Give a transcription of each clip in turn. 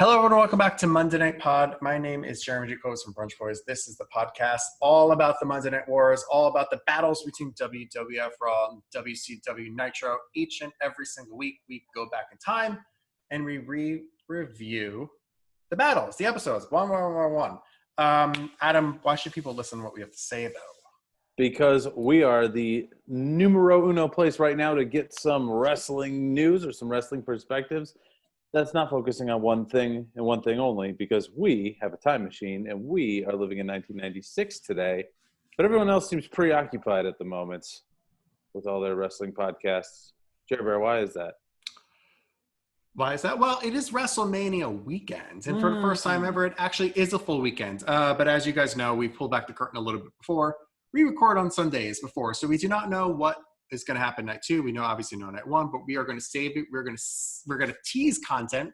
Hello, everyone. Welcome back to Monday Night Pod. My name is Jeremy Jacobowitz from Brunch. This is the podcast all about the Monday Night Wars, all about the battles between WWF Raw and WCW Nitro. Each and every single week, we go back in time and we review the battles, the episodes, one. Adam, why should people listen to what we have to say, though? Because we are the numero uno place right now to get some wrestling news or some wrestling perspectives. That's not focusing on one thing and one thing only, because we have a time machine and we are living in 1996 today. But everyone else seems preoccupied at the moment with all their wrestling podcasts. Jerry Bear, why is that? Why is that? Well, it is WrestleMania weekend. And for the first time ever, it actually is a full weekend. But as you guys know, we pulled back the curtain a little bit before. We record on Sundays before, so we do not know what is going to happen night two. We obviously know night one, but we are going to save it. We're going to tease content.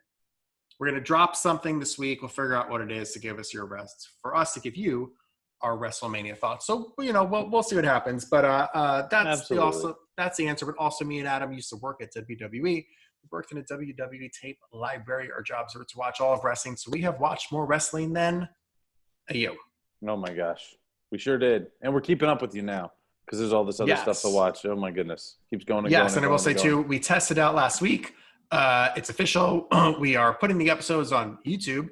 We're going to drop something this week. We'll figure out what it is to give us your rest, for us to give you our WrestleMania thoughts. So we'll see what happens. But that's the answer. But also, me and Adam used to work at WWE. We worked in a WWE tape library. Our jobs were to watch all of wrestling, so we have watched more wrestling than you. Oh my gosh, we sure did, and we're keeping up with you now. Because there's all this other stuff to watch. Oh, my goodness. Keeps going and going. Yes, and I will say, too, we tested out last week. It's official. We are putting the episodes on YouTube.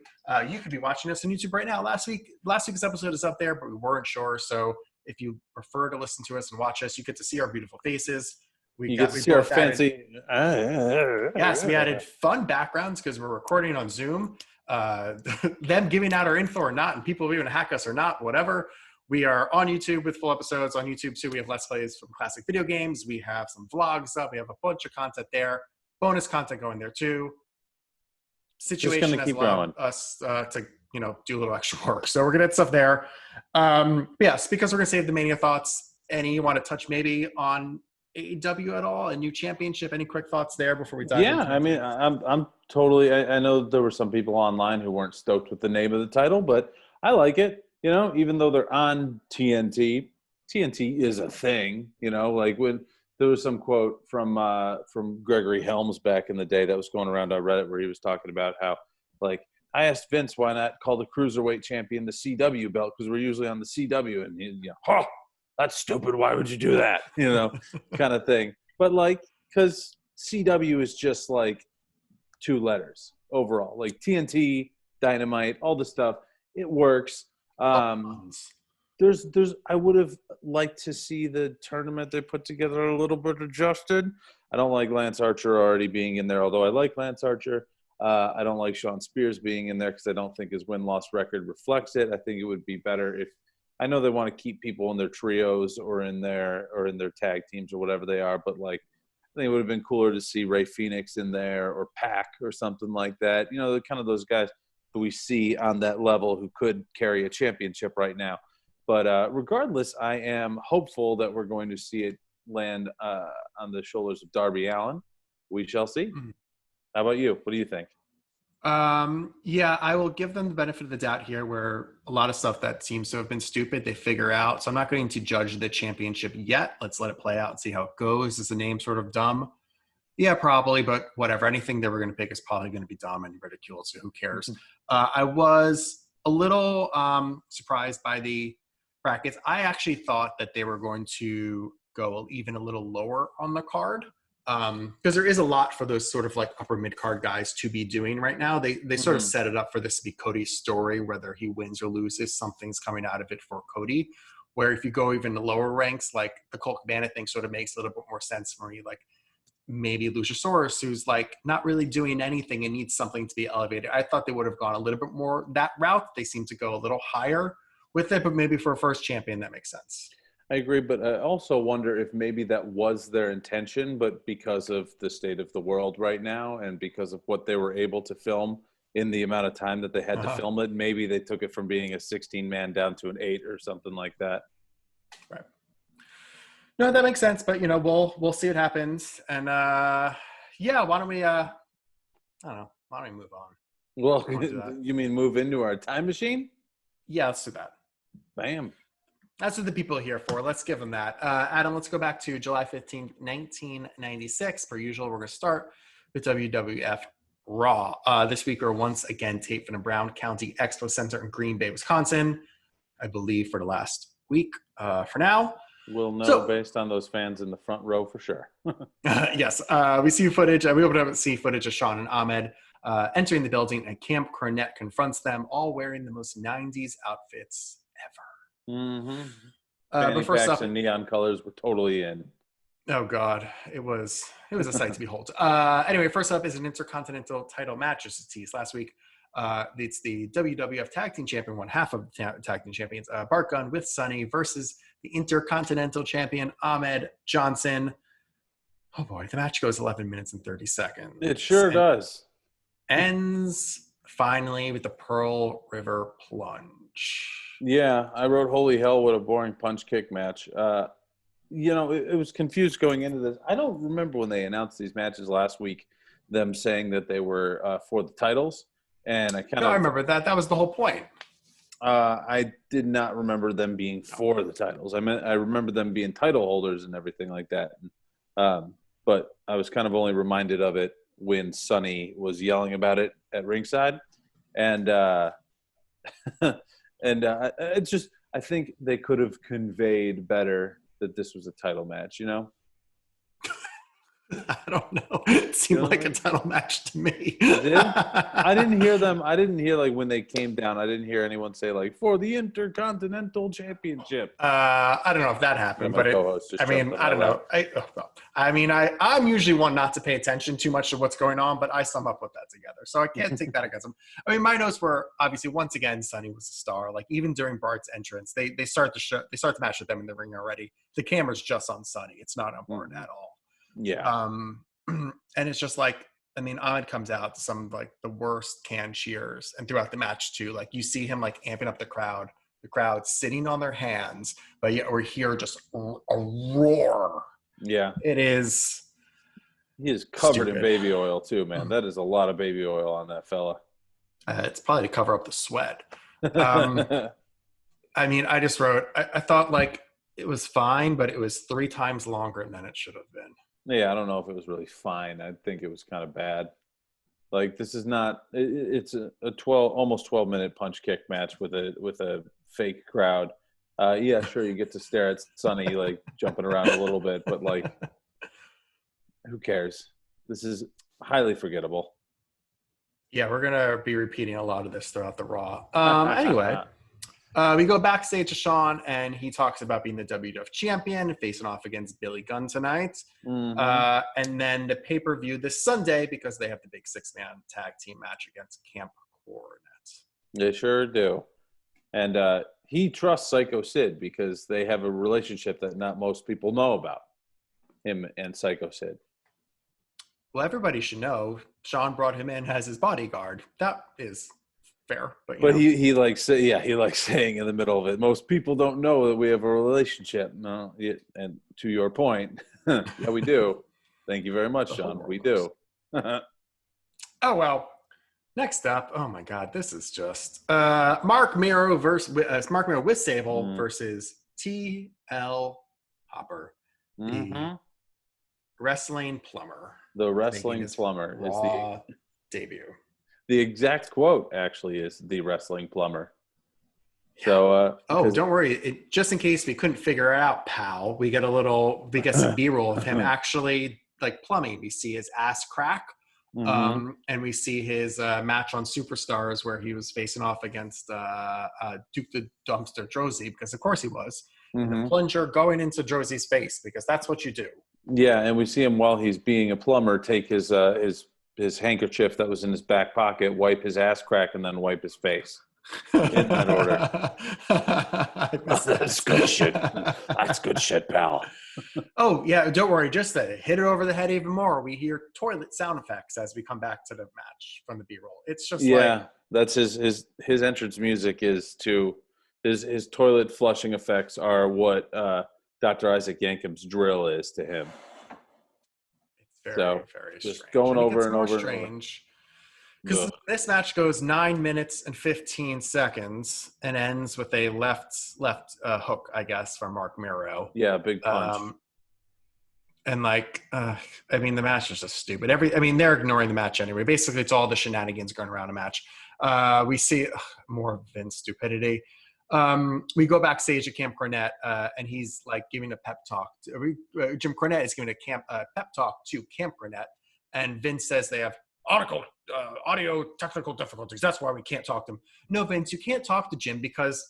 You could be watching us on YouTube right now. Last week's episode is up there, but we weren't sure. So if you prefer to listen to us and watch us, you get to see our beautiful faces. You get to see our fancy. Yes, we added fun backgrounds because we're recording on Zoom. Them giving out our info or not, and people even hack us or not, whatever. We are on YouTube with full episodes. On YouTube, too, we have Let's Plays from classic video games. We have some vlogs up. We have a bunch of content there. Bonus content going there, too. Situation has allowed us to, do a little extra work. So we're going to get stuff there. Yes, because we're going to save the Mania thoughts. Any you want to touch maybe on AEW at all? A new championship? Any quick thoughts there before we dive into it? Yeah, I mean, I'm totally – I know there were some people online who weren't stoked with the name of the title, but I like it. Even though they're on TNT, TNT is a thing. Like when there was some quote from Gregory Helms back in the day that was going around on Reddit where he was talking about how, like, I asked Vince why not call the Cruiserweight champion the CW belt because we're usually on the CW. And he, that's stupid. Why would you do that? Kind of thing. But, like, because CW is just, like, 2 letters overall. Like TNT, Dynamite, all the stuff, it works. I would have liked to see the tournament they put together a little bit adjusted. I don't like Lance Archer already being in there, although I like Lance Archer. I don't like Shawn Spears being in there because I don't think his win-loss record reflects it. I think it would be better if – I know they want to keep people in their trios or in their tag teams or whatever they are, but, like, I think it would have been cooler to see Ray Phoenix in there or Pac or something like that. Kind of those guys – we see on that level who could carry a championship right now. But regardless, I am hopeful that we're going to see it land on the shoulders of Darby Allin. We shall see. Mm-hmm. How about you? What do you think? Yeah, I will give them the benefit of the doubt here where a lot of stuff that seems to have been stupid, they figure out. So I'm not going to judge the championship yet. Let's let it play out and see how it goes. Is the name sort of dumb? Yeah, probably, but whatever. Anything they were going to pick is probably going to be dumb and ridiculous, so who cares? I was a little surprised by the brackets. I actually thought that they were going to go even a little lower on the card because there is a lot for those sort of like upper mid-card guys to be doing right now. They sort of set it up for this to be Cody's story, whether he wins or loses, something's coming out of it for Cody. Where if you go even to lower ranks, like the Colt Cabana thing sort of makes a little bit more sense for me, like maybe Luchasaurus, who's like not really doing anything and needs something to be elevated. I thought they would have gone a little bit more that route. They seem to go a little higher with it, but maybe for a first champion, that makes sense. I agree, but I also wonder if maybe that was their intention, but because of the state of the world right now and because of what they were able to film in the amount of time that they had to film it, maybe they took it from being a 16-man down to an 8 or something like that. Right. No, that makes sense, but we'll see what happens, and why don't we? I don't know. Why don't we move on? Well, you mean move into our time machine? Yeah, let's do that. Bam. That's what the people are here for. Let's give them that. Adam, let's go back to July 15th, 1996. Per usual, we're going to start with WWF Raw. This week we're once again taped from the Brown County Expo Center in Green Bay, Wisconsin, I believe for the last week for now. We'll know based on those fans in the front row for sure. Yes, we see footage. We open up and see footage of Shawn and Ahmed entering the building, and Camp Cornette confronts them, all wearing the most 90s outfits ever. Mm-hmm. But first up, and neon colors were totally in. Oh God, it was a sight to behold. Anyway, first up is an Intercontinental title match, just as teased last week. It's the WWF Tag Team Champion, one half of the Tag Team Champions, Bart Gunn with Sonny versus the Intercontinental Champion, Ahmed Johnson. Oh boy, the match goes 11 minutes and 30 seconds. It sure does. Ends finally with the Pearl River Plunge. Yeah, I wrote holy hell, what a boring punch kick match. It was confused going into this. I don't remember when they announced these matches last week, them saying that they were for the titles. And I remember that. That was the whole point. I did not remember them being for the titles. I remember them being title holders and everything like that. But I was kind of only reminded of it when Sonny was yelling about it at ringside. And it's just, I think they could have conveyed better that this was a title match, I don't know. It seemed like a title match to me. I didn't hear them. I didn't hear, like, when they came down, I didn't hear anyone say, like, for the Intercontinental Championship. I don't know if that happened, but I don't know. I'm usually one not to pay attention too much to what's going on, but I sum up with that together. So I can't take that against them. I mean, my notes were obviously, once again, Sonny was a star. Like, even during Bart's entrance, they start the match with them in the ring already. The camera's just on Sonny. It's not on Bart at all. Yeah. And it's just like, I mean, Ahmed comes out to some of, like, the worst canned cheers, and throughout the match too, like, you see him like amping up the crowd sitting on their hands, but yet we're here just a roar. Yeah. It is. He is covered stupid. in baby oil too, man. That is a lot of baby oil on that fella. It's probably to cover up the sweat. I mean, I just wrote, I thought, like, it was fine, but it was 3 times longer than it should have been. Yeah, I don't know if it was really fine. I think it was kind of bad. Like, this is not. It's a almost 12-minute punch kick match with a fake crowd. Yeah, sure, you get to stare at Sonny, like, jumping around a little bit, but, like, who cares? This is highly forgettable. Yeah, we're gonna be repeating a lot of this throughout the Raw. Anyway. We go backstage to Shawn, and he talks about being the WWF champion, facing off against Billy Gunn tonight. Mm-hmm. And then the pay-per-view this Sunday, because they have the big 6-man tag team match against Camp Cornette. They sure do. And he trusts Sycho Sid because they have a relationship that not most people know about, him and Sycho Sid. Well, everybody should know Shawn brought him in as his bodyguard. That is fair, but he likes saying in the middle of it, most people don't know that we have a relationship. No, and to your point, yeah, we do. Thank you very much, Shawn. We do. Oh well. Next up, oh my God, this is just Mark Miro with Sable versus TL Hopper, the wrestling plumber. The wrestling plumber is the debut. The exact quote actually is the wrestling plumber. So, don't worry. Just in case we couldn't figure it out, pal, we get some B-roll of him actually, like, plumbing. We see his ass crack, and we see his match on Superstars where he was facing off against Duke the Dumpster Drozy, because of course he was. The plunger going into Drozy's face, because that's what you do. Yeah, and we see him while he's being a plumber take his handkerchief that was in his back pocket, wipe his ass crack, and then wipe his face. In that order. That's good shit. That's good shit, pal. Oh, yeah, don't worry. Just to hit it over the head even more, we hear toilet sound effects as we come back to the match from the B-roll. It's just that's his entrance music is to his toilet flushing effects are what Dr. Isaac Yankim's drill is to him. It's very just strange. Going over and over strange. Because this match goes 9 minutes and 15 seconds and ends with a left hook, I guess, from Mark Miro. Yeah, big punch. And like, I mean, the match is just stupid. I mean, they're ignoring the match anyway. Basically, it's all the shenanigans going around a match. We see more Vince stupidity. We go backstage at Camp Cornette, and he's like giving a pep talk. Jim Cornette is giving a pep talk to Camp Cornette, and Vince says they have audio technical difficulties. That's why we can't talk to them. No, Vince, you can't talk to Jim because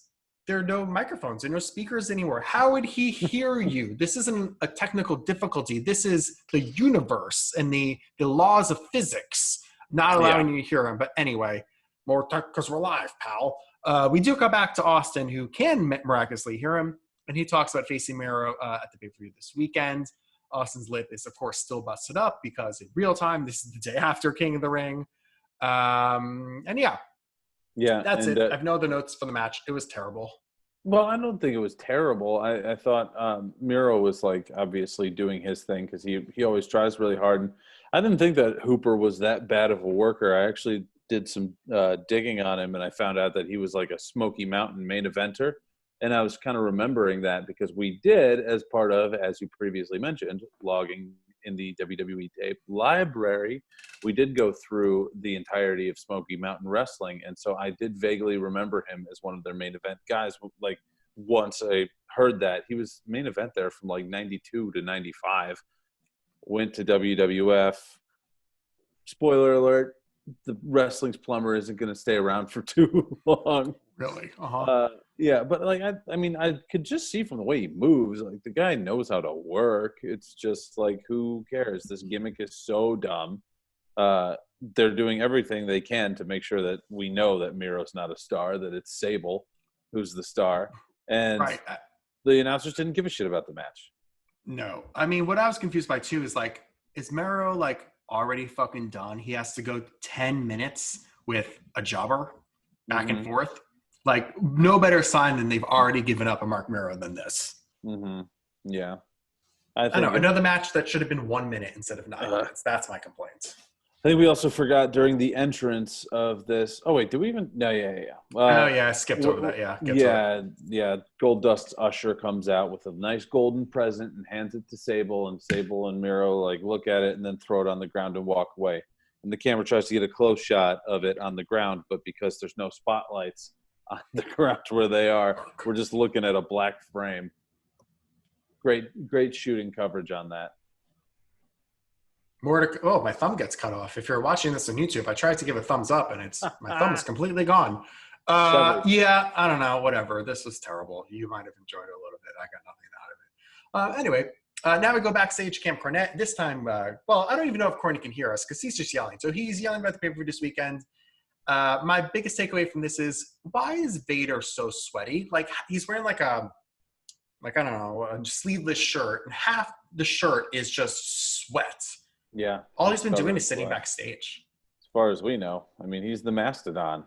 there are no microphones and no speakers anymore. How would he hear you? This isn't a technical difficulty. This is the universe and the laws of physics not allowing you to hear him. But anyway, more tech because we're live, pal. We do come back to Austin, who can miraculously hear him, and he talks about facing Miro at the pay-per-view this weekend. Austin's lip is, of course, still busted up because in real time, this is the day after King of the Ring. And yeah, that's it. I have no other notes for the match. It was terrible. Well, I don't think it was terrible. I thought Miro was like obviously doing his thing because he always tries really hard. And I didn't think that Hooper was that bad of a worker. I actually did some digging on him, and I found out that he was like a Smoky Mountain main eventer. And I was kind of remembering that because we did, as part of, as you previously mentioned, logging in the WWE tape library, we did go through the entirety of Smoky Mountain Wrestling. And so I did vaguely remember him as one of their main event guys. Like once I heard that, he was main event there from like 92 to 95, went to WWF. Spoiler alert, the wrestling's plumber isn't going to stay around for too long. Really? Yeah, but like I mean, I could just see from the way he moves, like the guy knows how to work. It's just like, who cares? This gimmick is so dumb. They're doing everything they can to make sure that we know that Miro's not a star, that it's Sable who's the star, and the announcers didn't give a shit about the match. No, I mean, what I was confused by too is like, is Miro like already fucking done? He has to go 10 minutes with a jobber back and forth. Like, no better sign than they've already given up on Mark Miro than this. Yeah. I know, another match that should have been 1 minute instead of 9 minutes. That's my complaint. I think we also forgot during the entrance of this. Oh, wait, did we even? No, yeah. I skipped over that, Yeah. Gold Dust's usher comes out with a nice golden present and hands it to Sable, and Sable and Miro like look at it and then throw it on the ground and walk away. And the camera tries to get a close shot of it on the ground, but because there's no spotlights on the ground where they are, we're just looking at a black frame. Great shooting coverage on that. My thumb gets cut off. If you're watching this on YouTube, I tried to give a thumbs up and my thumb is completely gone. Yeah, I don't know, whatever. This was terrible. You might have enjoyed it a little bit. I got nothing out of it. Anyway, now we go backstage Camp Cornette. This time, I don't even know if Corny can hear us because he's just yelling. So he's yelling about the pay-per-view this weekend. My biggest takeaway from this is, why is Vader so sweaty? Like, he's wearing like a sleeveless shirt, and half the shirt is just sweat. Yeah. All he's been doing is sitting backstage. As far as we know. I mean, he's the mastodon.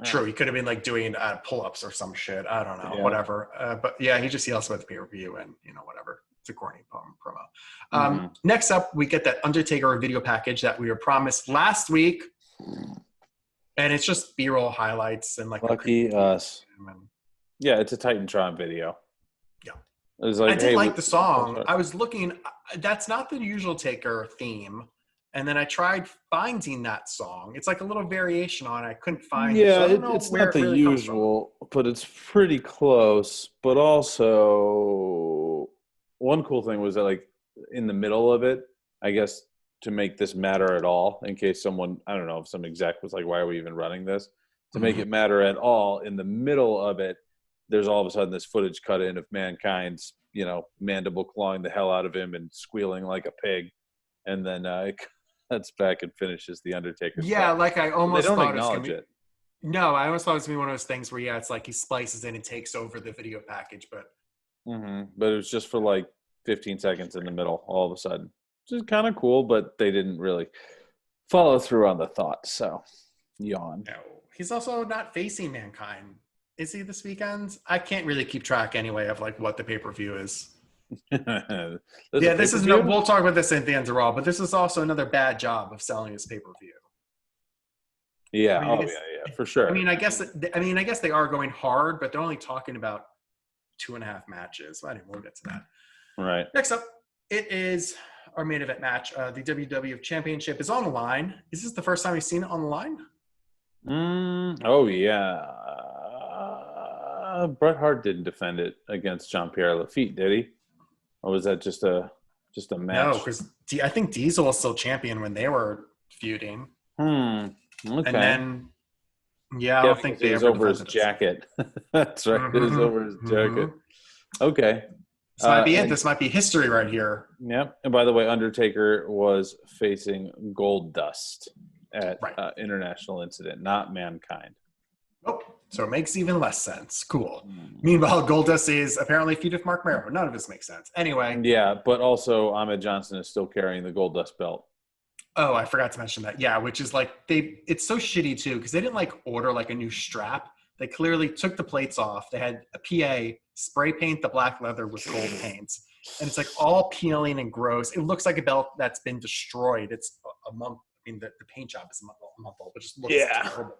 True. He could have been like doing pull-ups or some shit. I don't know. Whatever. But yeah, he just yells about the pay-per-view and, whatever. It's a corny promo. Next up, we get that Undertaker video package that we were promised last week. And it's just B-roll highlights and like lucky us. Yeah, it's a Titantron video. Yeah, it was like, I did like the song. I was looking. That's not the usual Taker theme, and then I tried finding that song. It's like a little variation on it. I couldn't find it. So it's not the usual, but it's pretty close. But also, one cool thing was that like in the middle of it, I guess, to make this matter at all, in case someone, I don't know, if some exec was like, why are we even running this? To make it matter at all, in the middle of it, there's all of a sudden this footage cut in of Mankind's, mandible clawing the hell out of him and squealing like a pig. And then it cuts back and finishes the Undertaker. Yeah, stuff. like I almost thought acknowledge it. No, I almost thought it was going to be one of those things where, it's like he splices in and takes over the video package. But but it was just for like 15 seconds in the middle all of a sudden. Which is kind of cool, but they didn't really follow through on the thought. So, yawn. No, he's also not facing Mankind. Is he this weekend? I can't really keep track anyway of like what the pay-per-view is. This is we'll talk about this at the end of Raw, but this is also another bad job of selling his pay-per-view. Yeah, for sure. I guess they are going hard, but they're only talking about 2.5 matches. Anyway, we'll get to that. Right. Next up, It is our main event match. The WWF Championship is on the line. Is this the first time we've seen it on the line? Oh yeah. Bret Hart didn't defend it against Jean-Pierre Lafitte, did he? Or was that just a match? No, because I think Diesel was still champion when they were feuding. Okay. And then, I don't think they it was ever over his jacket. That's right. It was over his jacket. Okay. This might be it. This might be history right here. Yep. And by the way, Undertaker was facing Goldust at International Incident, not Mankind. Nope. So it makes even less sense. Cool. Meanwhile, Goldust is apparently feuded with Mark Mero. None of this makes sense. Anyway. Yeah, but also Ahmed Johnson is still carrying the Goldust belt. Oh, I forgot to mention that. Yeah, which is like it's so shitty too because they didn't like order like a new strap. They clearly took the plates off. They had a PA spray paint the black leather with gold paint. And it's like all peeling and gross. It looks like a belt that's been destroyed. It's a month. I mean, the paint job is a month old, but just looks terrible.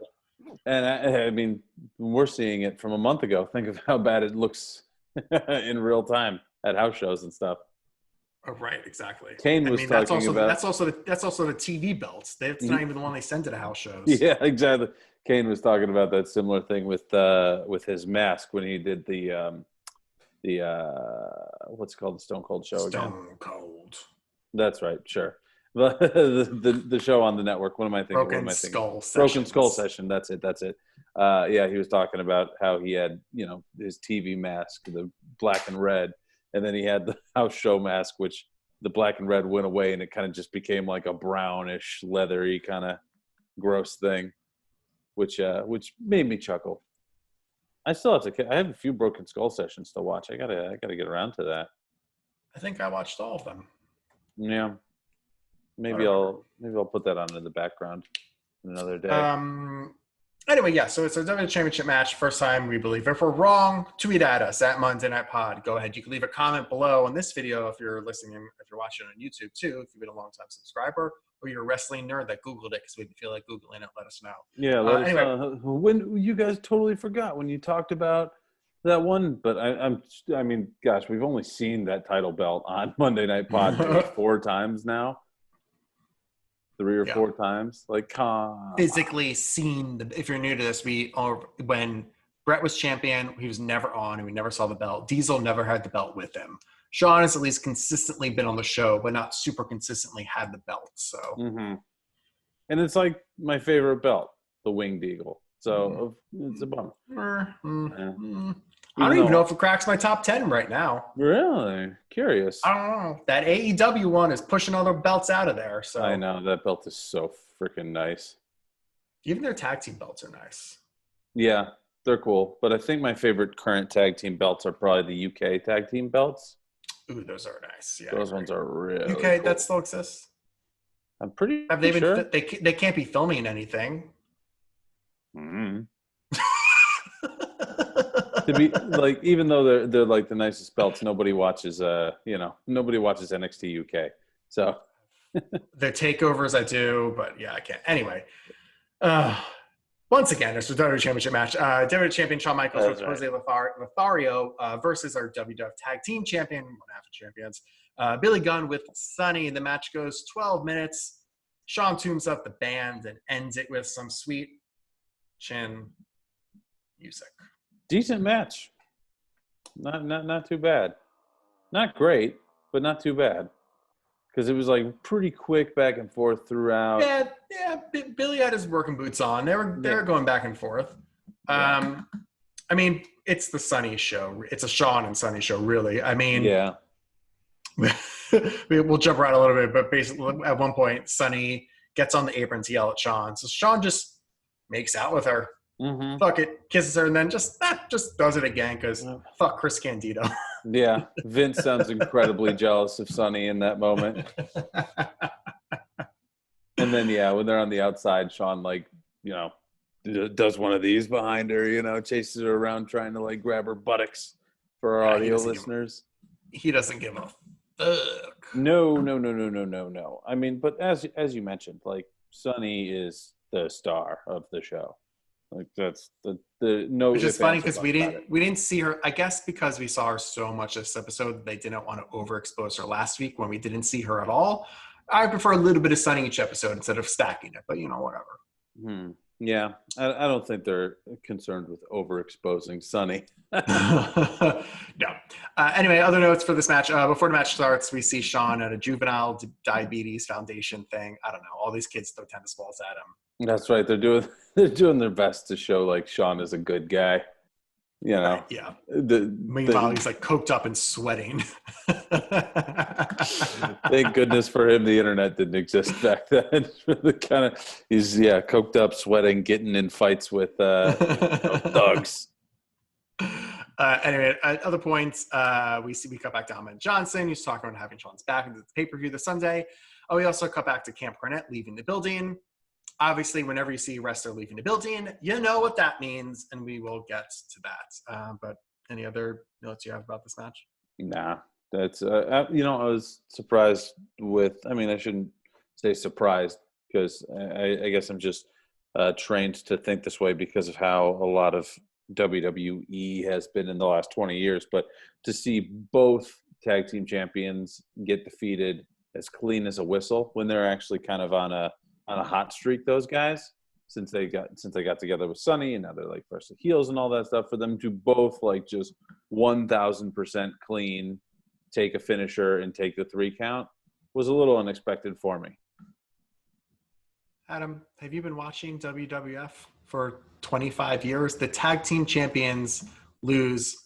And I mean, we're seeing it from a month ago. Think of how bad it looks in real time at house shows and stuff. Oh, right, exactly. Kane was talking about that's also the TV belts. That's not even the one they send to the house shows. Yeah, exactly. Kane was talking about that similar thing with his mask when he did the what's it called, the Stone Cold show again. Stone Cold. That's right. Sure. the show on the network. What am I thinking? Broken Skull Session. That's it. Yeah, he was talking about how he had his TV mask, the black and red. And then he had the house show mask, which the black and red went away, and it kind of just became like a brownish, leathery kind of gross thing, which made me chuckle. I still have to. I have a few Broken Skull sessions to watch. I gotta get around to that. I think I watched all of them. Yeah, maybe I'll put that on in the background another day. Anyway, yeah, so it's a WWE Championship match. First time, we believe. If we're wrong, tweet at us at Monday Night Pod. Go ahead. You can leave a comment below on this video if you're listening, if you're watching on YouTube too, if you've been a long-time subscriber, or you're a wrestling nerd that Googled it because we feel like Googling it, let us know. Yeah, let us know. When you guys totally forgot when you talked about that one, but I mean, gosh, we've only seen that title belt on Monday Night Pod maybe 4 times now. 3 or 4 times, like physically seen. If you're new to this, when Brett was champion, he was never on, and we never saw the belt. Diesel never had the belt with him. Shawn has at least consistently been on the show, but not super consistently had the belt. So, and it's like my favorite belt, the Winged Eagle. So it's a bummer. I don't even know if it cracks my top 10 right now. Really? Curious. I don't know. That AEW one is pushing other belts out of there. So I know. That belt is so freaking nice. Even their tag team belts are nice. Yeah, they're cool. But I think my favorite current tag team belts are probably the UK tag team belts. Ooh, those are nice. Yeah, those ones are really UK, cool. that still exists? I'm pretty Have they sure. They can't be filming anything. To be like, even though they're like the nicest belts, nobody watches NXT UK. So the takeovers I do, but yeah, I can't. Anyway, once again, it's a WWE Championship match. WWE Champion Shawn Michaels versus Jose Lothario versus our WWF Tag Team Champion, one half of champions, Billy Gunn with Sonny. The match goes 12 minutes. Shawn tunes up the band and ends it with some sweet chin music. Decent match. Not too bad. Not great, but not too bad. Because it was like pretty quick back and forth throughout. Yeah. Billy had his working boots on. They were going back and forth. I mean, it's the Sonny show. It's a Shawn and Sonny show, really. I mean, yeah. We'll jump around a little bit, but basically, at one point, Sonny gets on the apron to yell at Shawn. So Shawn just makes out with her. Fuck it, kisses her, and then just does it again because fuck Chris Candido. Yeah, Vince sounds incredibly jealous of Sonny in that moment. And then when they're on the outside, Shawn does one of these behind her, chases her around trying to like grab her buttocks for our audio listeners. He doesn't give a fuck. No. I mean, but as you mentioned, like Sonny is the star of the show. Like that's the no. Which is ifs, funny ands, or because buts about it. we didn't see her. I guess because we saw her so much this episode, they didn't want to overexpose her last week when we didn't see her at all. I prefer a little bit of Sunny each episode instead of stacking it, but whatever. Yeah, I don't think they're concerned with overexposing Sunny. No. Anyway, other notes for this match. Before the match starts, we see Shawn at a juvenile diabetes foundation thing. I don't know. All these kids throw tennis balls at him. That's right. They're doing their best to show like Shawn is a good guy. Right, yeah. Meanwhile, he's like coked up and sweating. Thank goodness for him the internet didn't exist back then. He's coked up, sweating, getting in fights with thugs. Anyway, at other points, we cut back to Ahmed Johnson, who's talking about having Shawn's back into the pay-per-view this Sunday. We also cut back to Camp Cornette leaving the building. Obviously, whenever you see a wrestler leaving the building, you know what that means, and we will get to that. But any other notes you have about this match? Nah, that's I was surprised with. I mean, I shouldn't say surprised because I guess I'm just trained to think this way because of how a lot of WWE has been in the last 20 years. But to see both tag team champions get defeated as clean as a whistle when they're actually kind of on a hot streak, those guys, since they got together with Sunny and now they're like versus heels and all that stuff, for them to both like just 1,000% clean, take a finisher and take the 3 count was a little unexpected for me. Adam, have you been watching WWF for 25 years? The tag team champions lose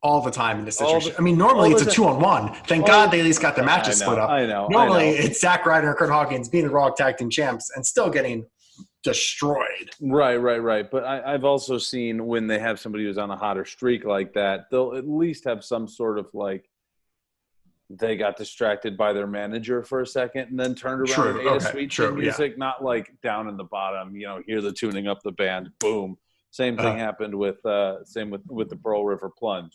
all the time in this situation. Normally it's a 2-on-1. Thank God they at least got the matches split up. I know. Normally it's Zack Ryder and Kurt Hawkins being the Raw tag team champs and still getting destroyed. Right. But I've also seen when they have somebody who's on a hotter streak like that, they'll at least have some sort of like they got distracted by their manager for a second and then turned around and ate a sweet chin music, not like down in the bottom, hear the tuning up the band, boom. Same thing happened with the Pearl River Plunge.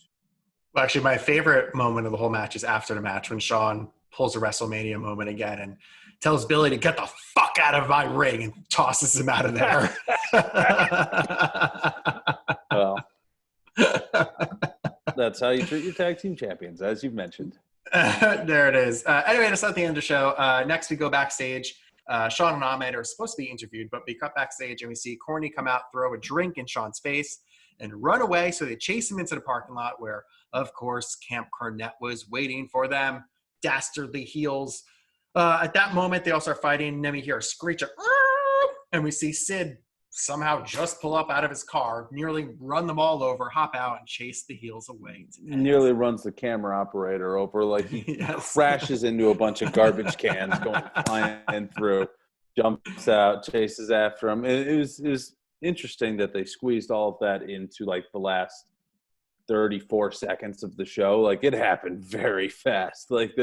Well, actually, my favorite moment of the whole match is after the match when Shawn pulls a WrestleMania moment again and tells Billy to get the fuck out of my ring and tosses him out of there. Well, that's how you treat your tag team champions, as you've mentioned. There it is. Anyway, that's not the end of the show. Next, we go backstage. Shawn and Ahmed are supposed to be interviewed, but we cut backstage and we see Corny come out, throw a drink in Shawn's face, and run away. So they chase him into the parking lot where, of course, Camp Cornette was waiting for them. Dastardly heels. At that moment, they all start fighting, and then we hear a screech of, and we see Sid somehow just pull up out of his car, nearly run them all over, hop out, and chase the heels away. Nearly runs the camera operator over, like he crashes into a bunch of garbage cans going flying through, jumps out, chases after him. It was interesting that they squeezed all of that into like the last 34 seconds of the show. Like it happened very fast. Like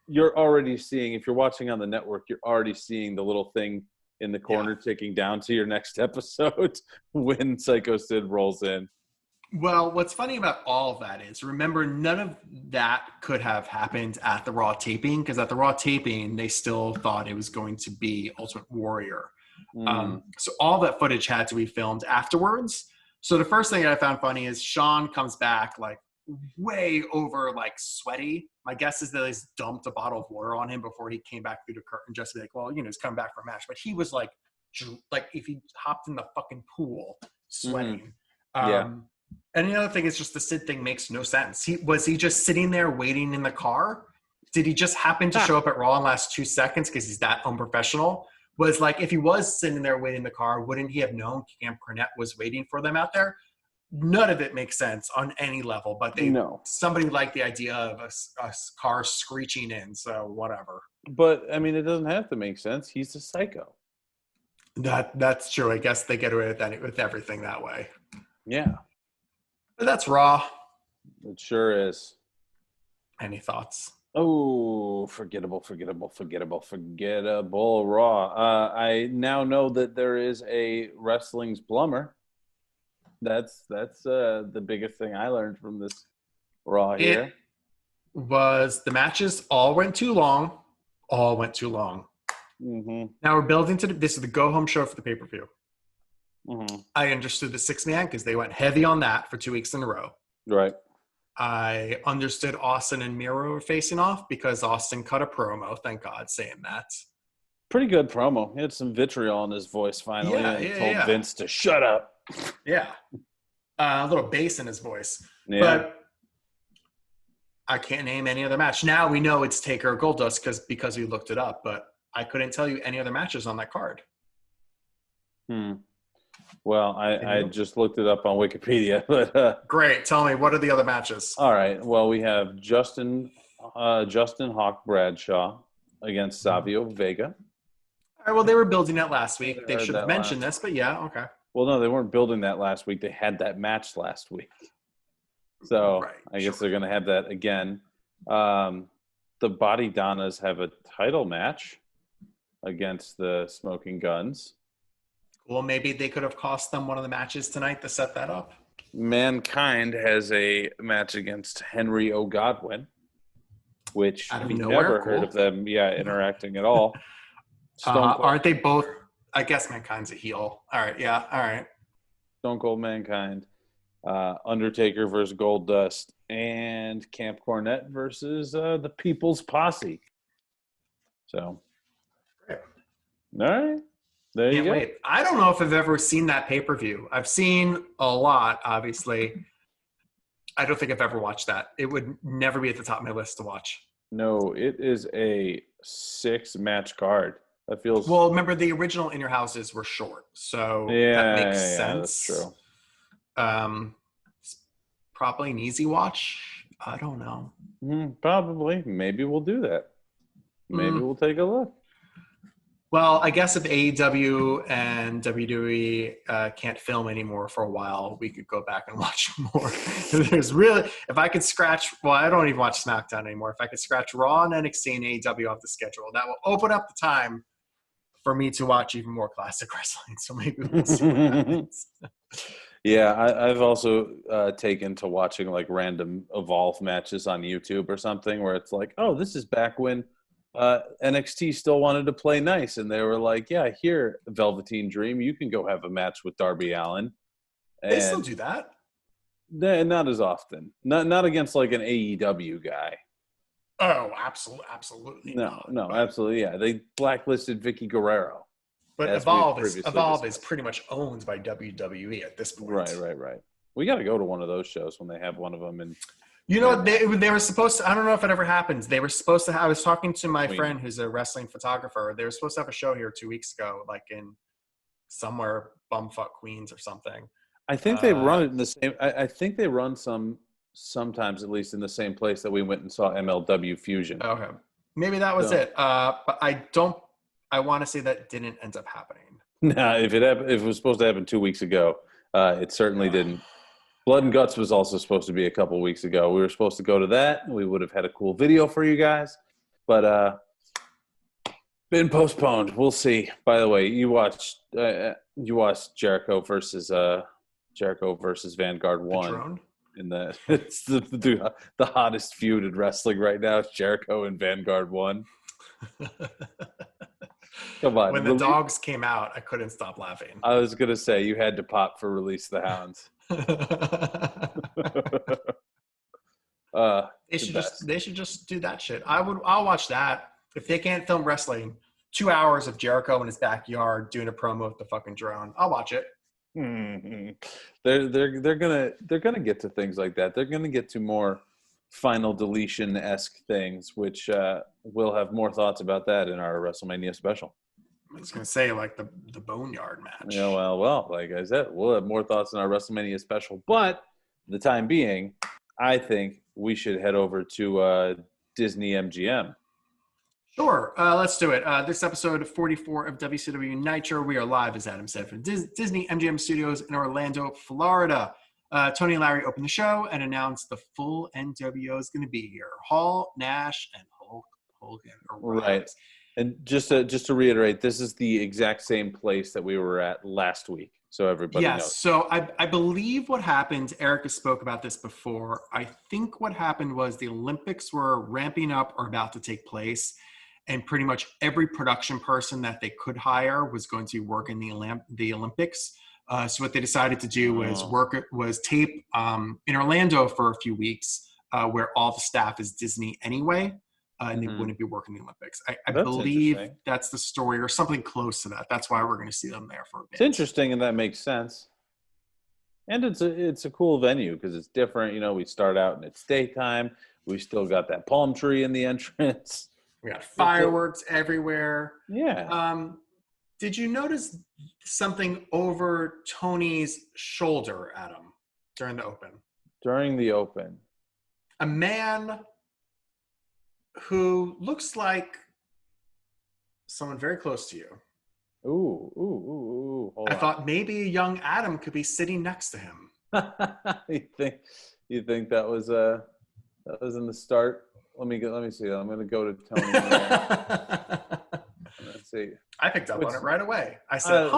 you're already seeing, if you're watching on the network, you're already seeing the little thing in the corner ticking down to your next episode when Sycho Sid rolls in. Well, what's funny about all of that is, remember, none of that could have happened at the Raw taping, because at the Raw taping, they still thought it was going to be Ultimate Warrior. So all that footage had to be filmed afterwards. So the first thing that I found funny is Shawn comes back like way over, like sweaty. My guess is that they dumped a bottle of water on him before he came back through the curtain just to be like, well, he's coming back for a match. But he was like if he hopped in the fucking pool sweating. And the other thing is just the Sid thing makes no sense. Was he just sitting there waiting in the car? Did he just happen to show up at Raw in the last 2 seconds because he's that unprofessional? Was like, if he was sitting there waiting in the car, wouldn't he have known Camp Cornette was waiting for them out there? None of it makes sense on any level, but somebody liked the idea of a car screeching in, so whatever. But I mean, it doesn't have to make sense. He's a psycho. That's true. I guess they get away with everything that way. Yeah. But that's Raw. It sure is. Any thoughts? Oh, forgettable Raw. I now know that there is a wrestling's plumber. That's the biggest thing I learned from this Raw here. It was the matches all went too long. Mm-hmm. Now we're building to this is the go home show for the pay-per-view. Mm-hmm. I understood the 6-man because they went heavy on that for 2 weeks in a row. Right. I understood Austin and Miro were facing off because Austin cut a promo. Thank God, saying that. Pretty good promo. He had some vitriol in his voice finally, and told Vince to shut up. Yeah. A little bass in his voice. Yeah. But I can't name any other match. Now we know it's Taker or Goldust because we looked it up, but I couldn't tell you any other matches on that card. Well, I just looked it up on Wikipedia. But great. Tell me, what are the other matches? All right. Well, we have Justin Hawk Bradshaw against Savio Vega. All right. Well, they were building that last week. They should have mentioned this, but yeah, okay. Well, no, they weren't building that last week. They had that match last week. So I guess they're going to have that again. The Body Donnas have a title match against the Smoking Guns. Well, maybe they could have cost them one of the matches tonight to set that up. Mankind has a match against Henry O. Godwin, which Out of we nowhere, never heard of them, interacting at all. Aren't they both? I guess Mankind's a heel. All right, yeah, all right. Stone Cold Mankind, Undertaker versus Goldust, and Camp Cornette versus the People's Posse. So, all right. There you go. Wait. I don't know if I've ever seen that pay-per-view. I've seen a lot, obviously. I don't think I've ever watched that. It would never be at the top of my list to watch. No, it is a 6-match card. That feels... Well, remember, the original In Your Houses were short, so that makes sense. That's true. It's probably an easy watch. I don't know. Probably. Maybe we'll do that. Maybe we'll take a look. Well, I guess if AEW and WWE can't film anymore for a while, we could go back and watch more. There's really, if I could scratch, well, I don't even watch SmackDown anymore. If I could scratch Raw and NXT and AEW off the schedule, that will open up the time for me to watch even more classic wrestling. So maybe we'll see what happens. Yeah, I've also taken to watching like random Evolve matches on YouTube or something where it's like, oh, this is back when NXT still wanted to play nice, and they were like, yeah, here, Velveteen Dream, you can go have a match with Darby Allin. And they still do that? Not as often. Not against like an AEW guy. Oh, absolutely. No, absolutely, yeah. They blacklisted Vicky Guerrero. But Evolve is pretty much owned by WWE at this point. Right. We got to go to one of those shows when they have one of them. And you know, they were supposed to, I don't know if it ever happens. They were supposed to have, I was talking to my friend who's a wrestling photographer. They were supposed to have a show here 2 weeks ago, like in somewhere bumfuck Queens or something. I think they run it in the same, I think they run sometimes at least in the same place that we went and saw MLW Fusion. Okay. Maybe that was it. But I want to say that didn't end up happening. No, if it was supposed to happen 2 weeks ago, it certainly didn't. Blood and Guts was also supposed to be a couple weeks ago. We were supposed to go to that. We would have had a cool video for you guys, but been postponed. We'll see. By the way, you watched Jericho versus Vanguard 1. It's the hottest feud in wrestling right now. It's Jericho and Vanguard 1. Come on. When the dogs came out, I couldn't stop laughing. I was gonna say you had to pop for Release the Hounds. They should just do that shit. I'll watch that. If they can't film wrestling, 2 hours of Jericho in his backyard doing a promo with the fucking drone, I'll watch it. Mm-hmm. They're gonna get to things like that. They're gonna get to more final deletion-esque things, which we'll have more thoughts about that in our WrestleMania special. I was gonna say like the Boneyard match. Yeah, well, like I said, we'll have more thoughts in our WrestleMania special. But for the time being, I think we should head over to Disney MGM. Sure, let's do it. This episode 44 of WCW Nitro. We are live, as Adam said, from Disney MGM Studios in Orlando, Florida. Tony and Larry opened the show and announced the full NWO is going to be here. Hall, Nash, and Hulk Hogan. Right. And just to reiterate, this is the exact same place that we were at last week. So everybody knows. Yes. So I believe what happened, Erica spoke about this before. I think what happened was the Olympics were ramping up or about to take place. And pretty much every production person that they could hire was going to work in the Olympics. So what they decided to do was tape in Orlando for a few weeks, where all the staff is Disney anyway, and they wouldn't be working the Olympics. I believe that's the story, or something close to that. That's why we're going to see them there for a bit. It's interesting, and that makes sense. And it's a cool venue because it's different. You know, we start out and it's daytime. We still got that palm tree in the entrance. We got fireworks everywhere. Yeah. Did you notice something over Tony's shoulder, Adam, during the open? During the open. A man who looks like someone very close to you. Ooh. I thought maybe a young Adam could be sitting next to him. You think that was in the start? Let me see. I'm going to go to Tony. Let's see. I picked up on it right away. I said,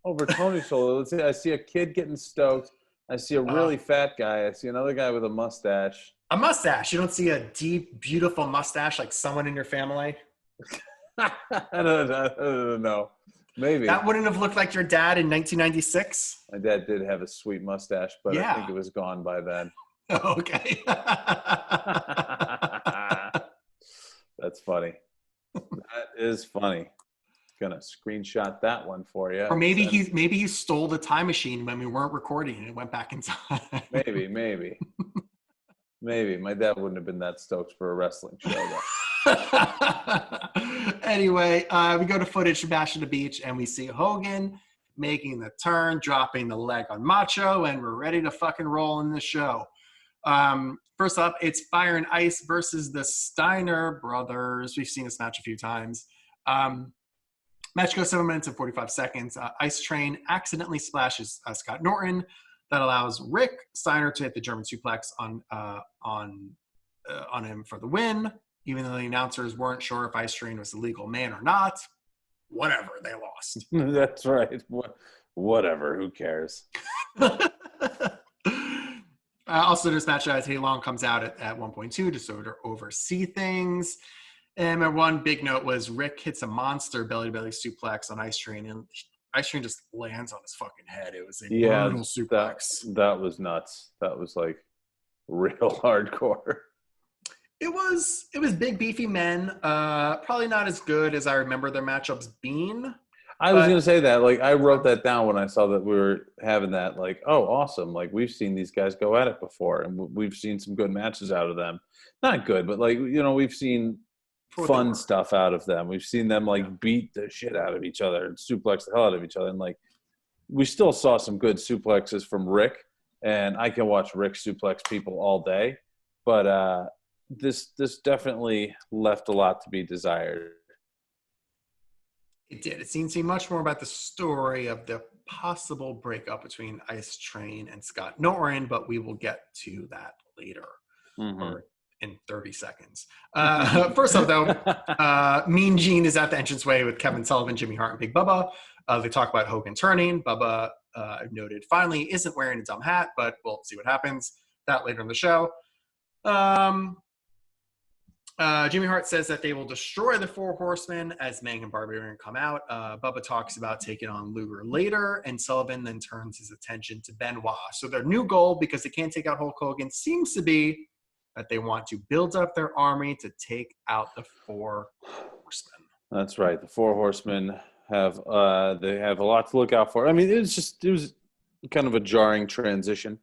over Tony's shoulder. Let's see. I see a kid getting stoked. I see a really fat guy. I see another guy with a mustache. A mustache. You don't see a deep, beautiful mustache like someone in your family? I don't know. Maybe. That wouldn't have looked like your dad in 1996? My dad did have a sweet mustache, but I think it was gone by then. Okay. That's funny. That is funny. Gonna screenshot that one for you. Or maybe he stole the time machine when we weren't recording and it went back in time. Maybe. My dad wouldn't have been that stoked for a wrestling show though. Anyway, we go to footage from Bash at the Beach and we see Hogan making the turn, dropping the leg on Macho, and we're ready to fucking roll in the show. First up, it's Fire and Ice versus the Steiner brothers. We've seen this match a few times. Match goes 7 minutes and 45 seconds. Ice Train accidentally splashes Scott Norton. That allows Rick Steiner to hit the German suplex on him for the win. Even though the announcers weren't sure if Ice Train was a legal man or not. Whatever, they lost. That's right. Whatever, who cares? Also, this match as Hey Long comes out at 1.2 to sort of oversee things. And my one big note was Rick hits a monster belly-to-belly suplex on Ice Train, and Ice Train just lands on his fucking head. It was a brutal suplex. That was nuts. That was like real hardcore. It was big, beefy men. Probably not as good as I remember their matchups being. I was going to say that. Like, I wrote that down when I saw that we were having that. Like, oh, awesome. Like, we've seen these guys go at it before, and we've seen some good matches out of them. Not good, but, like, you know, we've seen fun stuff out of them. We've seen them, like, beat the shit out of each other and suplex the hell out of each other. And, like, we still saw some good suplexes from Rick, and I can watch Rick suplex people all day. But this definitely left a lot to be desired. It did. It seemed to be much more about the story of the possible breakup between Ice Train and Scott Norton, but we will get to that later, or in 30 seconds. First off, though, Mean Gene is at the entranceway with Kevin Sullivan, Jimmy Hart, and Big Bubba. They talk about Hogan turning. Bubba, I've noted, finally isn't wearing a dumb hat, but we'll see what happens. That later in the show. Jimmy Hart says that they will destroy the Four Horsemen as Mang and Barbarian come out. Bubba talks about taking on Luger later, and Sullivan then turns his attention to Benoit. So their new goal, because they can't take out Hulk Hogan, seems to be that they want to build up their army to take out the Four Horsemen. That's right. The Four Horsemen have they have a lot to look out for. I mean, it was kind of a jarring transition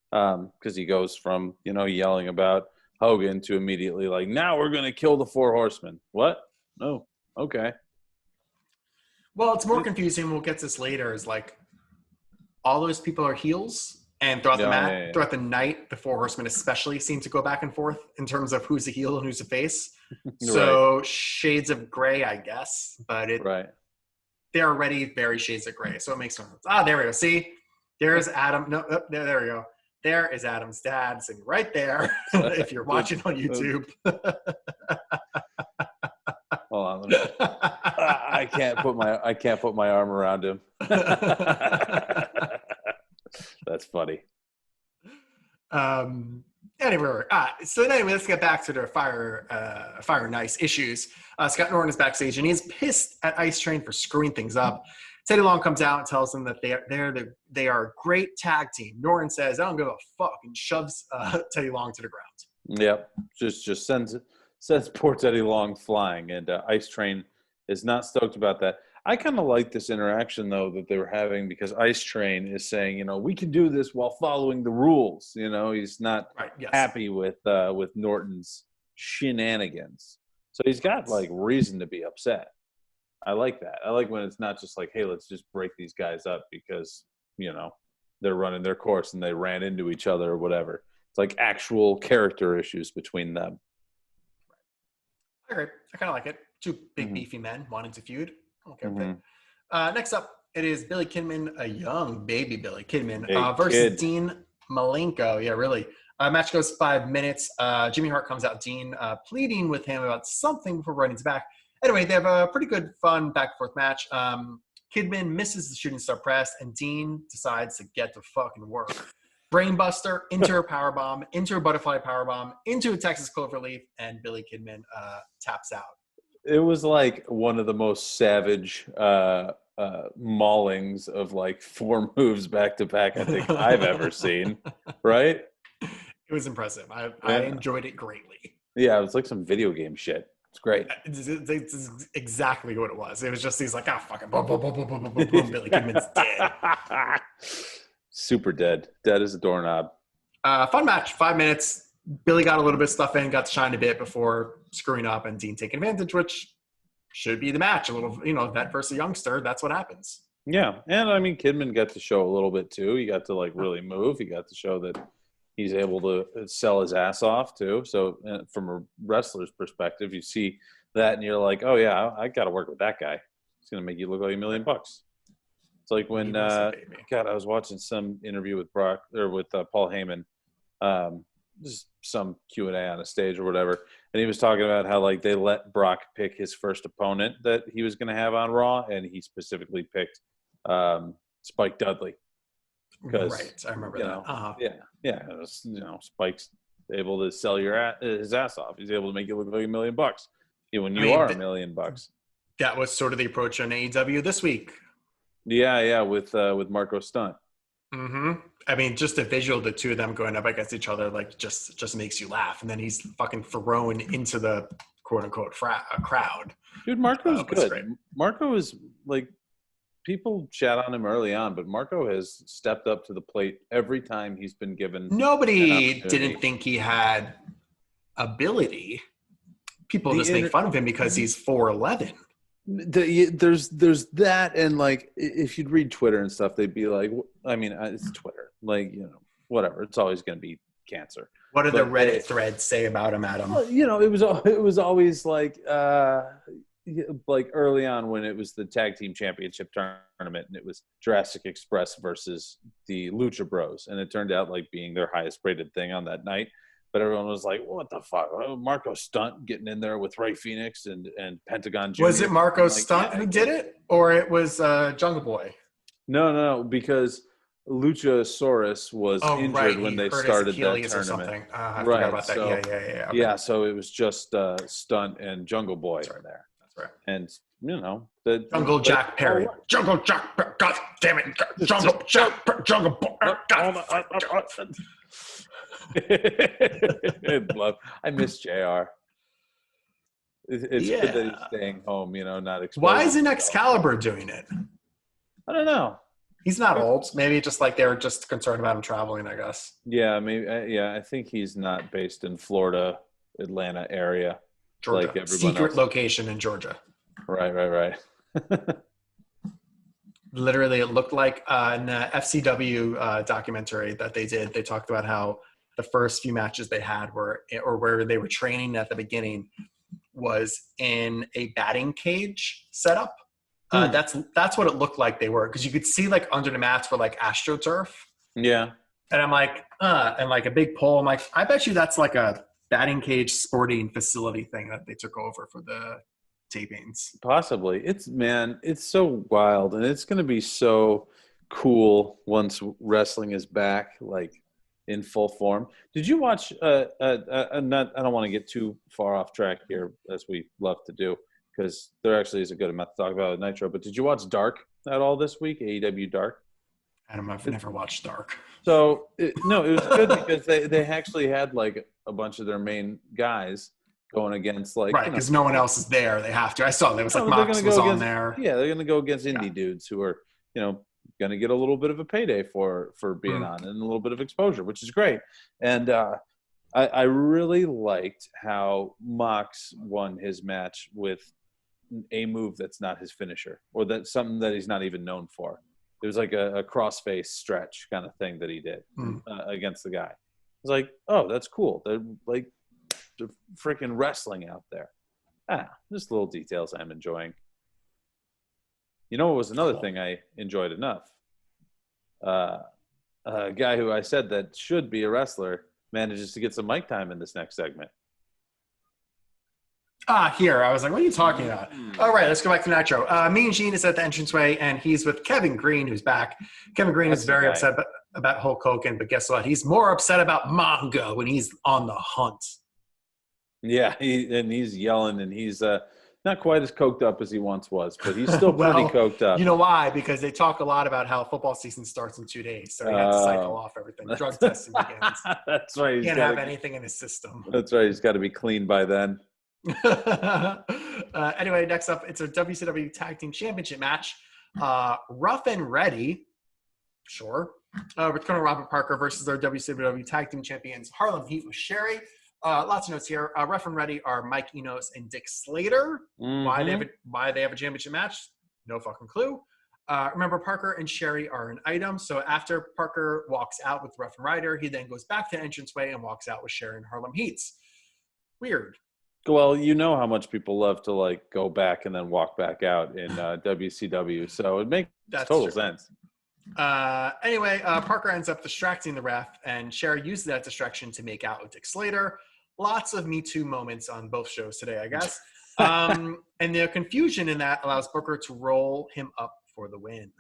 because he goes from, you know, yelling about Hogan to immediately like, now we're going to kill the Four Horsemen. What? No. Okay. Well, it's more confusing. We'll get to this later. Is like all those people are heels, and throughout throughout the night, the Four Horsemen especially seem to go back and forth in terms of who's a heel and who's a face. So shades of gray, I guess, but they're already very shades of gray, so it makes no sense. There we go. See, there's Adam. No, there we go. There is Adam's dad sitting right there. If you're watching on YouTube. Hold on, I can't put my arm around him. That's funny. Anyway, let's get back to the Fire and Ice issues. Scott Norton is backstage and he's pissed at Ice Train for screwing things up. Teddy Long comes out and tells them that they are a great tag team. Norton says, I don't give a fuck, and shoves Teddy Long to the ground. Yep. Just sends poor Teddy Long flying, and Ice Train is not stoked about that. I kind of like this interaction, though, that they were having, because Ice Train is saying, we can do this while following the rules. He's not happy with Norton's shenanigans. So he's got, reason to be upset. I like that. I like when it's not just like, hey, let's just break these guys up because, they're running their course and they ran into each other or whatever. It's like actual character issues between them. I agree. I kind of like it. Two big beefy men wanting to feud. Okay. Next up, it is Billy Kidman, a young baby Billy Kidman, versus Dean Malenko. Yeah, really. Match goes 5 minutes. Jimmy Hart comes out, Dean pleading with him about something before running his back. Anyway, they have a pretty good, fun back-and-forth match. Kidman misses the shooting star press, and Dean decides to get to fucking work. Brainbuster, into a powerbomb, into a butterfly powerbomb, into a Texas Cloverleaf, and Billy Kidman taps out. It was like one of the most savage maulings of 4 moves back to back I think I've ever seen. Right? It was impressive. I enjoyed it greatly. Yeah, it was like some video game shit. It's great. It's exactly what it was. It was just these fucking boom, boom, boom, boom, boom, boom, boom. Billy Kidman's dead. Super dead. Dead as a doorknob. Fun match. 5 minutes. Billy got a little bit of stuff in, got to shine a bit before screwing up, and Dean taking advantage, which should be the match. A little, vet versus youngster. That's what happens. Yeah, and Kidman got to show a little bit too. He got to really move. He got to show that he's able to sell his ass off too. So from a wrestler's perspective, you see that and you're like, oh yeah, I got to work with that guy. He's going to make you look like $1 million. It's like when, I was watching some interview with Paul Heyman, just some Q&A on a stage or whatever. And he was talking about how they let Brock pick his first opponent that he was going to have on Raw. And he specifically picked Spike Dudley. Right, I remember that. Uh-huh. Yeah. It was, Spike's able to sell his ass off. He's able to make you look like $1 million. When you are $1 million. That was sort of the approach on AEW this week. Yeah, with Marco Stunt. Mm-hmm. Just a visual, the two of them going up against each other, just makes you laugh. And then he's fucking thrown into the quote unquote crowd. Dude, Marco's good. Great. Marco is people chat on him early on, but Marco has stepped up to the plate every time he's been given. Nobody didn't think he had ability. People just make fun of him because he's 4'11". There's that, and if you'd read Twitter and stuff, they'd be like, it's Twitter, whatever. It's always going to be cancer. What do the Reddit threads say about him, Adam? Well, it was always like early on when it was the tag team championship tournament, and it was Jurassic Express versus the Lucha Bros, and it turned out being their highest rated thing on that night. But everyone was like, what the fuck? Marco Stunt getting in there with Ray Phoenix and Pentagon Jr. Was it Marco Stunt who did it? Or it was Jungle Boy? No, because Luchasaurus was injured when they started that tournament. I forgot about that. So, yeah. Okay. Yeah, so it was just Stunt and Jungle Boy in there. That's right. And, Jungle Jack Perry. Jungle Jack Perry. God damn it. Jungle Jack Perry. Jungle Boy. I miss JR. It's good that he's staying home, not exposed. Why isn't Excalibur doing it? I don't know. He's not old. Maybe just they were just concerned about him traveling, I guess. Yeah, maybe. I think he's not based in Florida, Atlanta area. Georgia. Like everyone Secret else. Location in Georgia. Right. Literally, it looked like in the FCW documentary that they did. They talked about how the first few matches they had were, or where they were training at the beginning, was in a batting cage setup. That's what it looked like they were, because you could see under the mats were AstroTurf. Yeah. And I'm like, and a big pole. I'm like, I bet you that's a batting cage sporting facility thing that they took over for the tapings. Possibly. It's so wild, and it's going to be so cool once wrestling is back, in full form. Did you watch? I don't want to get too far off track here, as we love to do, because there actually is a good amount to talk about at Nitro. But did you watch Dark at all this week? AEW Dark. I've never watched Dark. So it was good because they actually had like a bunch of their main guys going against like right, because no one else is there. They have to. I saw there was like Mox was on there. Yeah, they're gonna go against indie dudes who are gonna get a little bit of a payday for being on and a little bit of exposure, which is great. And I really liked how Mox won his match with a move that's not his finisher, or that's something that he's not even known for. It was like a crossface stretch kind of thing that he did against the guy. I was like, oh, that's cool. They're like freaking wrestling out there. Just little details I'm enjoying. You know what was another thing I enjoyed enough? A guy who I said that should be a wrestler manages to get some mic time in this next segment. Here. I was like, what are you talking about? All right, let's go back to Nitro. Mean Gene is at the entranceway, and he's with Kevin Green, who's back. Kevin Green is very upset about Hulk Hogan, but guess what? He's more upset about Mongo when he's on the hunt. Yeah, he's yelling, and he's not quite as coked up as he once was, but he's still pretty coked up. You know why? Because they talk a lot about how football season starts in 2 days, so he has to cycle off everything. Drug testing begins. That's right. He can't have anything in his system. That's right. He's got to be clean by then. Anyway, next up, it's a WCW Tag Team Championship match. Rough and Ready, sure, with Colonel Robert Parker versus our WCW Tag Team Champions Harlem Heat with Sherry. Lots of notes here. Rough and Ready are Mike Enos and Dick Slater. Why they have a championship match? No fucking clue. Remember, Parker and Sherry are an item. So after Parker walks out with Rough and Rider, he then goes back to the entranceway and walks out with Sherry and Harlem Heats. Weird. Well, you know how much people love to like go back and then walk back out in WCW, so it makes total sense. Anyway, Parker ends up distracting the ref, and Sherry uses that distraction to make out with Dick Slater. Lots of Me Too moments on both shows today, I guess. And the confusion in that allows Booker to roll him up for the win.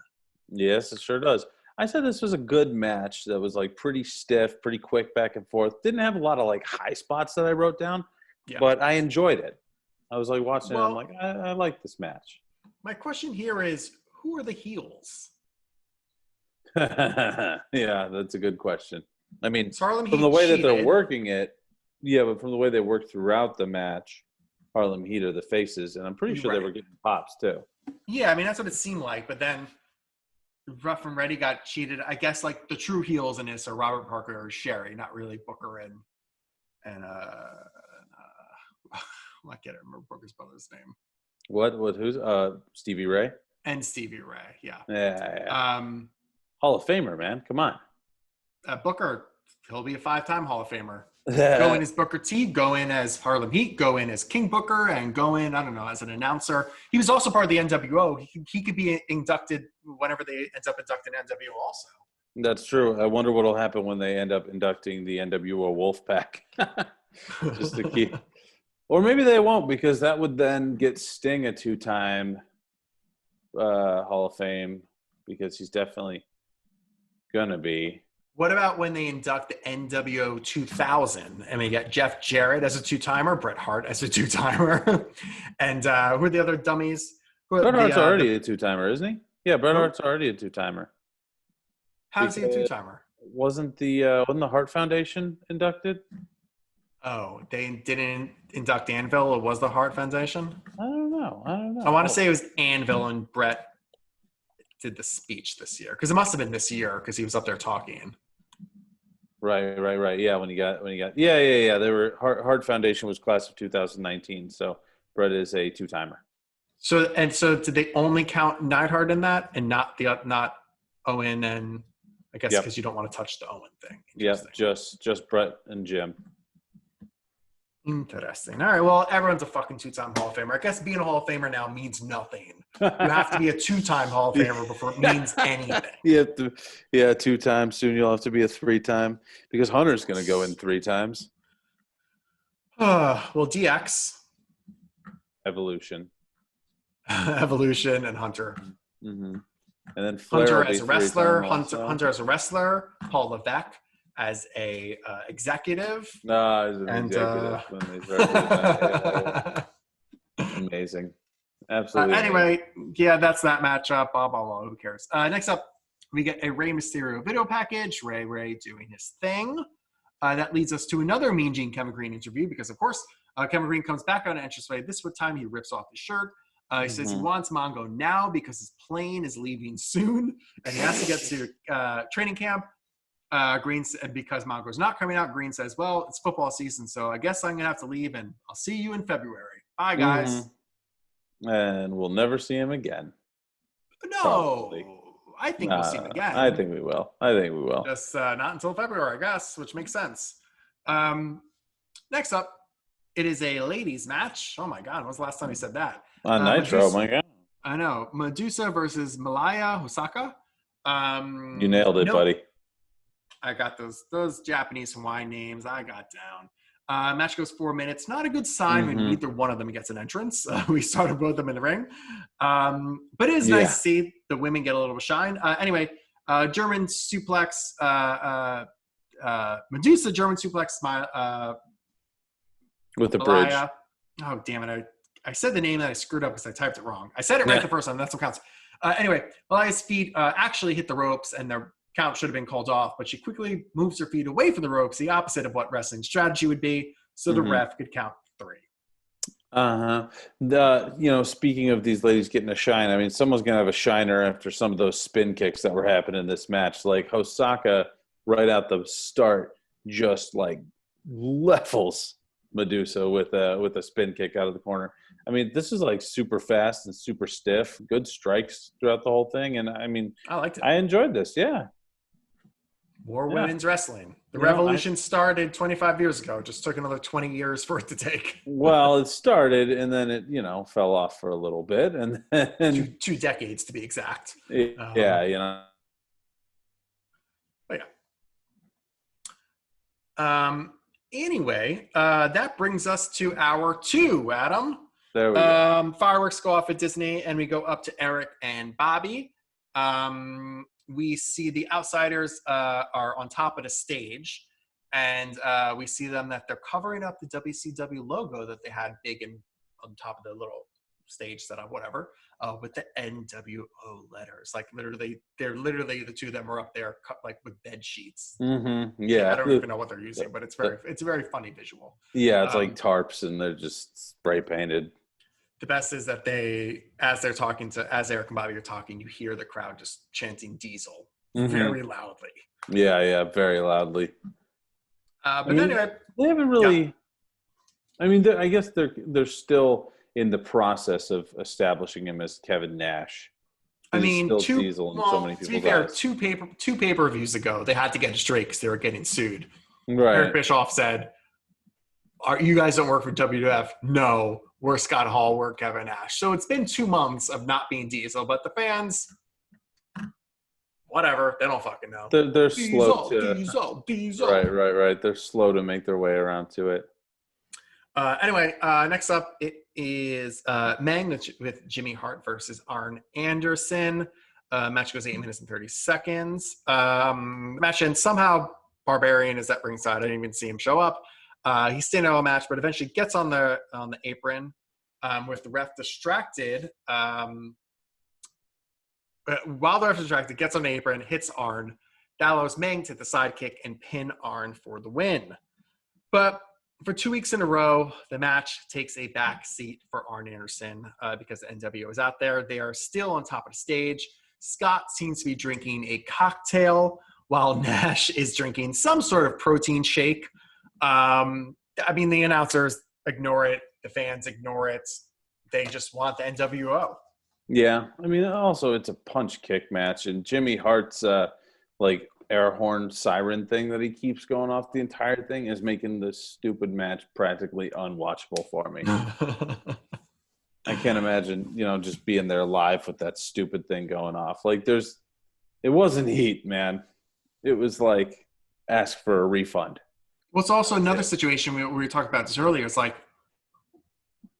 Yes, it sure does. I said this was a good match that was like pretty stiff, pretty quick back and forth. Didn't have a lot of like high spots that I wrote down. Yeah. But I enjoyed it. I was like watching it. I'm like, I like this match. My question here is, who are the heels? Yeah, that's a good question. I mean, from the way that they're working it, but from the way they work throughout the match, Harlem Heat are the faces, and I'm pretty sure they were getting pops too. Yeah, I mean, that's what it seemed like. But then Rough and Ready got cheated. I guess like the true heels in this are Robert Parker or Sherry, not really Booker and I can't remember Booker's brother's name. What? Who's Stevie Ray? And Stevie Ray, yeah. Yeah. Hall of Famer, man. Come on. Booker, he'll be a 5-time Hall of Famer. Go in as Booker T, go in as Harlem Heat, go in as King Booker, and go in, I don't know, as an announcer. He was also part of the NWO. He could be inducted whenever they end up inducting NWO also. That's true. I wonder what will happen when they end up inducting the NWO Wolfpack. Just to keep... Or maybe they won't, because that would then get Sting a 2-time Hall of Fame, because he's definitely going to be. What about when they induct the NWO 2000 and we get Jeff Jarrett as a 2-timer, Bret Hart as a 2-timer, and who are the other dummies? Bret Hart's already a 2-timer, isn't he? Yeah, Bret Hart's already a 2-timer. How's he a 2-timer? the Hart Foundation inducted? Oh, they didn't induct Anvil. It was the Hart Foundation? I don't know. I want to say it was Anvil and Bret did the speech this year, because it must have been this year because he was up there talking. Right. Yeah, when you got. Yeah. They were Hart Foundation was class of 2019, so Bret is a 2-timer. So did they only count Neidhart in that, and not Owen and I guess because you don't want to touch the Owen thing? Yeah, just Bret and Jim. Interesting. All right. Well, everyone's a fucking 2-time Hall of Famer. I guess being a Hall of Famer now means nothing. You have to be a 2-time Hall of Famer before it means anything. You have to, 2 times. Soon you'll have to be a 3-time, because Hunter's going to go in 3 times. Well, DX, Evolution, and Hunter. Mm-hmm. And then Flair Hunter as a wrestler. Hunter as a wrestler. Paul Levesque as a executive. No, as an executive. When they started Amazing. Absolutely. Anyway, yeah, that's that matchup. Blah, blah, blah. Who cares? Next up, we get a Rey Mysterio video package. Ray doing his thing. That leads us to another Mean Gene Kevin Green interview because, of course, Kevin Green comes back on Entranceway. This time he rips off his shirt. He says he wants Mongo now because his plane is leaving soon and he has to get to training camp. Green said because Mongo's not coming out. Green says, well, it's football season, so I guess I'm going to have to leave and I'll see you in February. Bye, guys. And we'll never see him again. No. Probably. I think we'll see him again. I think we will. Just not until February, I guess, which makes sense. Next up, it is a ladies match. Oh, my God. When was the last time you said that? On Nitro, my God. I know. Medusa versus Malaya Hosaka. You nailed it, buddy. I got those Japanese Hawaiian names. I got down. Match goes 4 minutes. Not a good sign when either one of them gets an entrance. We started both of them in the ring. But it is nice to see the women get a little shine. Anyway, German suplex. Medusa German suplex. With the Malaya. bridge. Oh, damn it. I said the name that I screwed up because I typed it wrong. I said it right the first time. That's what counts. Anyway, Malaya's feet actually hit the ropes and their count should have been called off, but she quickly moves her feet away from the ropes, the opposite of what wrestling strategy would be, so the ref could count 3. Speaking of these ladies getting a shine, I mean, someone's going to have a shiner after some of those spin kicks that were happening in this match. Like Hosaka, right out the start, just like levels Medusa with a spin kick out of the corner. I mean, this is like super fast and super stiff. Good strikes throughout the whole thing, and I mean, I liked it. I enjoyed this. Yeah. More women's wrestling. The revolution started 25 years ago. It just took another 20 years for it to take. Well, it started, and then it, fell off for a little bit, and then 2 decades to be exact. But anyway, that brings us to hour 2, Adam. There we go. Fireworks go off at Disney, and we go up to Eric and Bobby. We see the outsiders are on top of the stage, and we see them that they're covering up the WCW logo that they had big and on top of the little stage setup, whatever, with the NWO letters. Like they're literally the two of them are up there like with bed sheets. Yeah, I don't even know what they're using, but it's a very funny visual. Yeah, it's like tarps, and they're just spray painted. The best is that as Eric and Bobby are talking, you hear the crowd just chanting Diesel very loudly. Yeah, very loudly. Anyway, they haven't really. Yeah. I mean, I guess they're still in the process of establishing him as Kevin Nash. I mean, so many people. To be fair, two pay-per-views ago, they had to get it straight because they were getting sued. Right. Eric Bischoff said, "You guys don't work for WWF?" No. We're Scott Hall, we're Kevin Nash. So it's been 2 months of not being Diesel, but the fans, whatever, they don't fucking know. They're slow to Diesel. Right. They're slow to make their way around to it. Anyway, next up it is Meng with Jimmy Hart versus Arn Anderson. Match goes 8 minutes and 30 seconds. Match ends somehow. Barbarian is at ringside. I didn't even see him show up. He's staying out of the match, but eventually gets on the apron with the ref distracted. While the ref is distracted, gets on the apron, hits Arn. Dallows Meng to the sidekick and pin Arn for the win. But for 2 weeks in a row, the match takes a back seat for Arn Anderson because the NWO is out there. They are still on top of the stage. Scott seems to be drinking a cocktail while Nash is drinking some sort of protein shake. The announcers ignore it. The fans ignore it. They just want the NWO. Yeah. I mean, also it's a punch kick match, and Jimmy Hart's air horn siren thing that he keeps going off the entire thing is making this stupid match practically unwatchable for me. I can't imagine, just being there live with that stupid thing going off. Like it wasn't heat, man. It was like ask for a refund. Well, it's also another situation we talked about this earlier. It's like,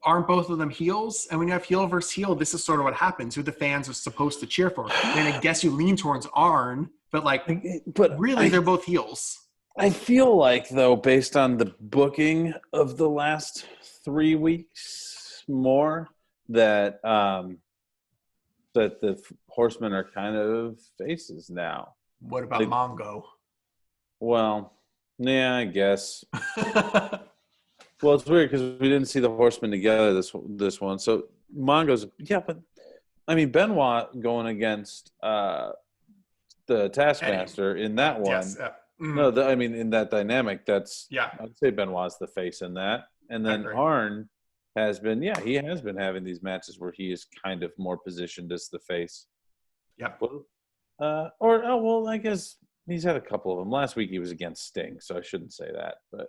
aren't both of them heels? And when you have heel versus heel, this is sort of what happens. Who the fans are supposed to cheer for. And I guess you lean towards Arn, but really they're both heels. I feel like, though, based on the booking of the last 3 weeks more, that that the Horsemen are kind of faces now. What about Mongo? Well, yeah, I guess. Well, it's weird because we didn't see the Horsemen together this one. So Mongo's, yeah, but I mean Benoit going against the Taskmaster in that one. Yes. No, I mean in that dynamic, that's I'd say Benoit's the face in that, and then Arn has been he has been having these matches where he is kind of more positioned as the face. Yep. Well, I guess he's had a couple of them. Last week he was against Sting, so I shouldn't say that, but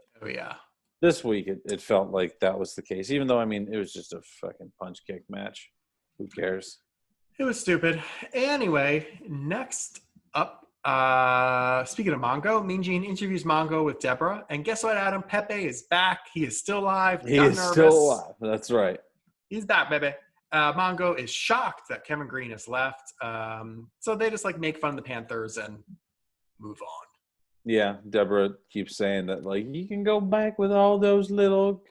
this week it felt like that was the case, even though, I mean, it was just a fucking punch kick match. Who cares? It was stupid. Anyway, next up, speaking of Mongo, Mean Gene interviews Mongo with Deborah. And guess what, Adam? Pepe is back. He is still alive. He is still alive. That's right. He's back, baby. Mongo is shocked that Kevin Green has left. So they just make fun of the Panthers and move on. Yeah, Deborah keeps saying that, you can go back with all those little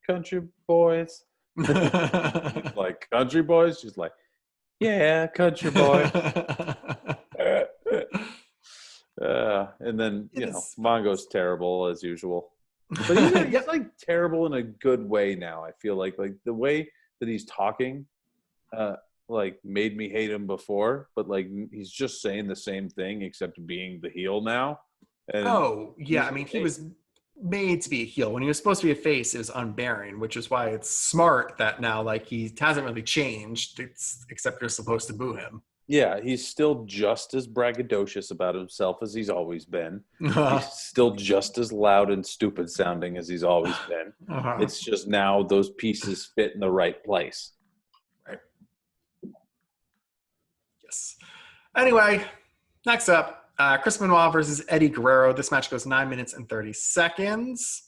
country boys. Like, country boys? She's like, yeah, country boy. And then, Mongo's terrible as usual. But he's terrible in a good way now, I feel like. Like, the way that he's talking, made me hate him before. But, he's just saying the same thing except being the heel now. And I mean, he was made to be a heel. When he was supposed to be a face, it was unbearing, which is why it's smart that now, he hasn't really changed, except you're supposed to boo him. Yeah, he's still just as braggadocious about himself as he's always been. He's still just as loud and stupid sounding as he's always been. It's just now those pieces fit in the right place. Right. Yes. Anyway, next up, Chris Benoit versus Eddie Guerrero. This match goes 9 minutes and 30 seconds.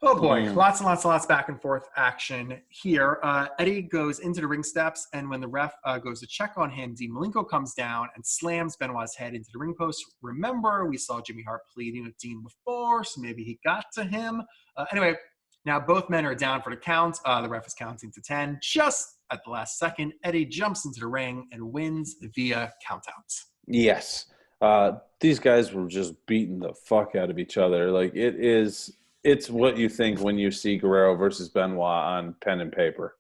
Oh boy, lots and lots back and forth action here. Eddie goes into the ring steps, and when the ref goes to check on him, Dean Malenko comes down and slams Benoit's head into the ring post. Remember, we saw Jimmy Hart pleading with Dean before, so maybe he got to him. Anyway, now both men are down for the count. The ref is counting to 10. Just at the last second, Eddie jumps into the ring and wins via countout. Yes. These guys were just beating the fuck out of each other. It's what you think when you see Guerrero versus Benoit on pen and paper.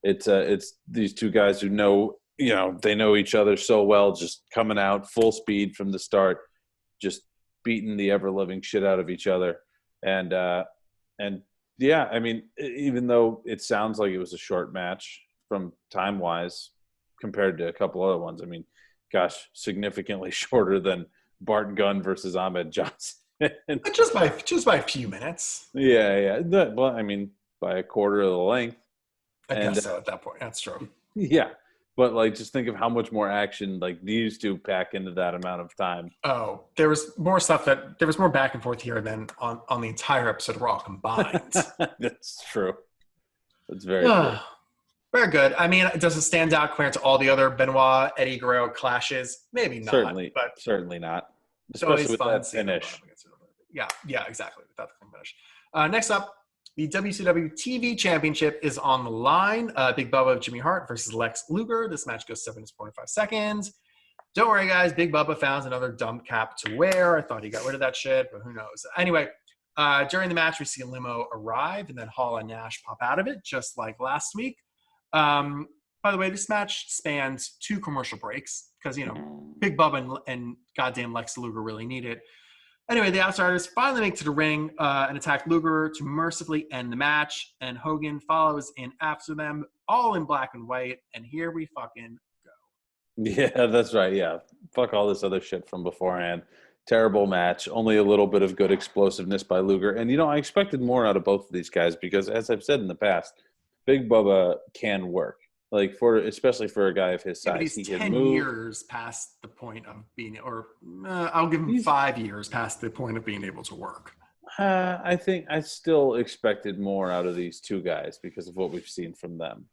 It's these two guys who know each other so well, just coming out full speed from the start, just beating the ever living shit out of each other. And yeah, I mean, even though it sounds like it was a short match from time wise compared to a couple other ones, I mean, gosh, significantly shorter than Bart Gunn versus Ahmed Johnson. just by a few minutes. Yeah. Well, I mean, by a quarter of the length. I guess so at that point. That's true. Yeah. But just think of how much more action these two pack into that amount of time. Oh, there was more stuff there was more back and forth here than on the entire episode of Raw combined. That's true. That's very true. Very good. I mean, does it stand out compared to all the other Benoit Eddie Guerrero clashes? Maybe not. Certainly not. Especially with that finish. Yeah, exactly. Without the clean finish. Next up, the WCW TV Championship is on the line. Big Bubba of Jimmy Hart versus Lex Luger. This match goes 7 minutes 45 seconds. Don't worry, guys. Big Bubba found another dumb cap to wear. I thought he got rid of that shit, but who knows? Anyway, during the match, we see a limo arrive, and then Hall and Nash pop out of it, just like last week. By the way, this match spans 2 commercial breaks because, Big Bubba and goddamn Lex Luger really need it. Anyway, the Outsiders finally make to the ring and attack Luger to mercifully end the match, and Hogan follows in after them, all in black and white, and here we fucking go. Yeah, that's right, yeah. Fuck all this other shit from beforehand. Terrible match, only a little bit of good explosiveness by Luger. And, I expected more out of both of these guys because, as I've said in the past, Big Bubba can work. Especially for a guy of his size. But he's 10 years past the point of being, I'll give him 5 years past the point of being able to work. I think I still expected more out of these two guys because of what we've seen from them.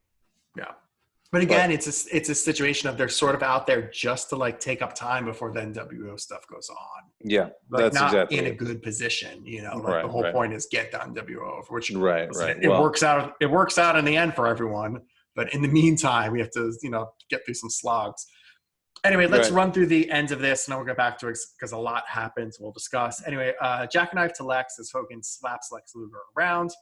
Yeah. But again, it's a situation of they're sort of out there just to take up time before the NWO stuff goes on. Yeah, that's not exactly in a good position. The whole point is get the NWO, which right. It works out. It works out in the end for everyone. But in the meantime, we have to, get through some slogs. Anyway, let's run through the ends of this, and then we'll get back to it because a lot happens. We'll discuss. Anyway, jackknife to Lex as Hogan slaps Lex Luger around.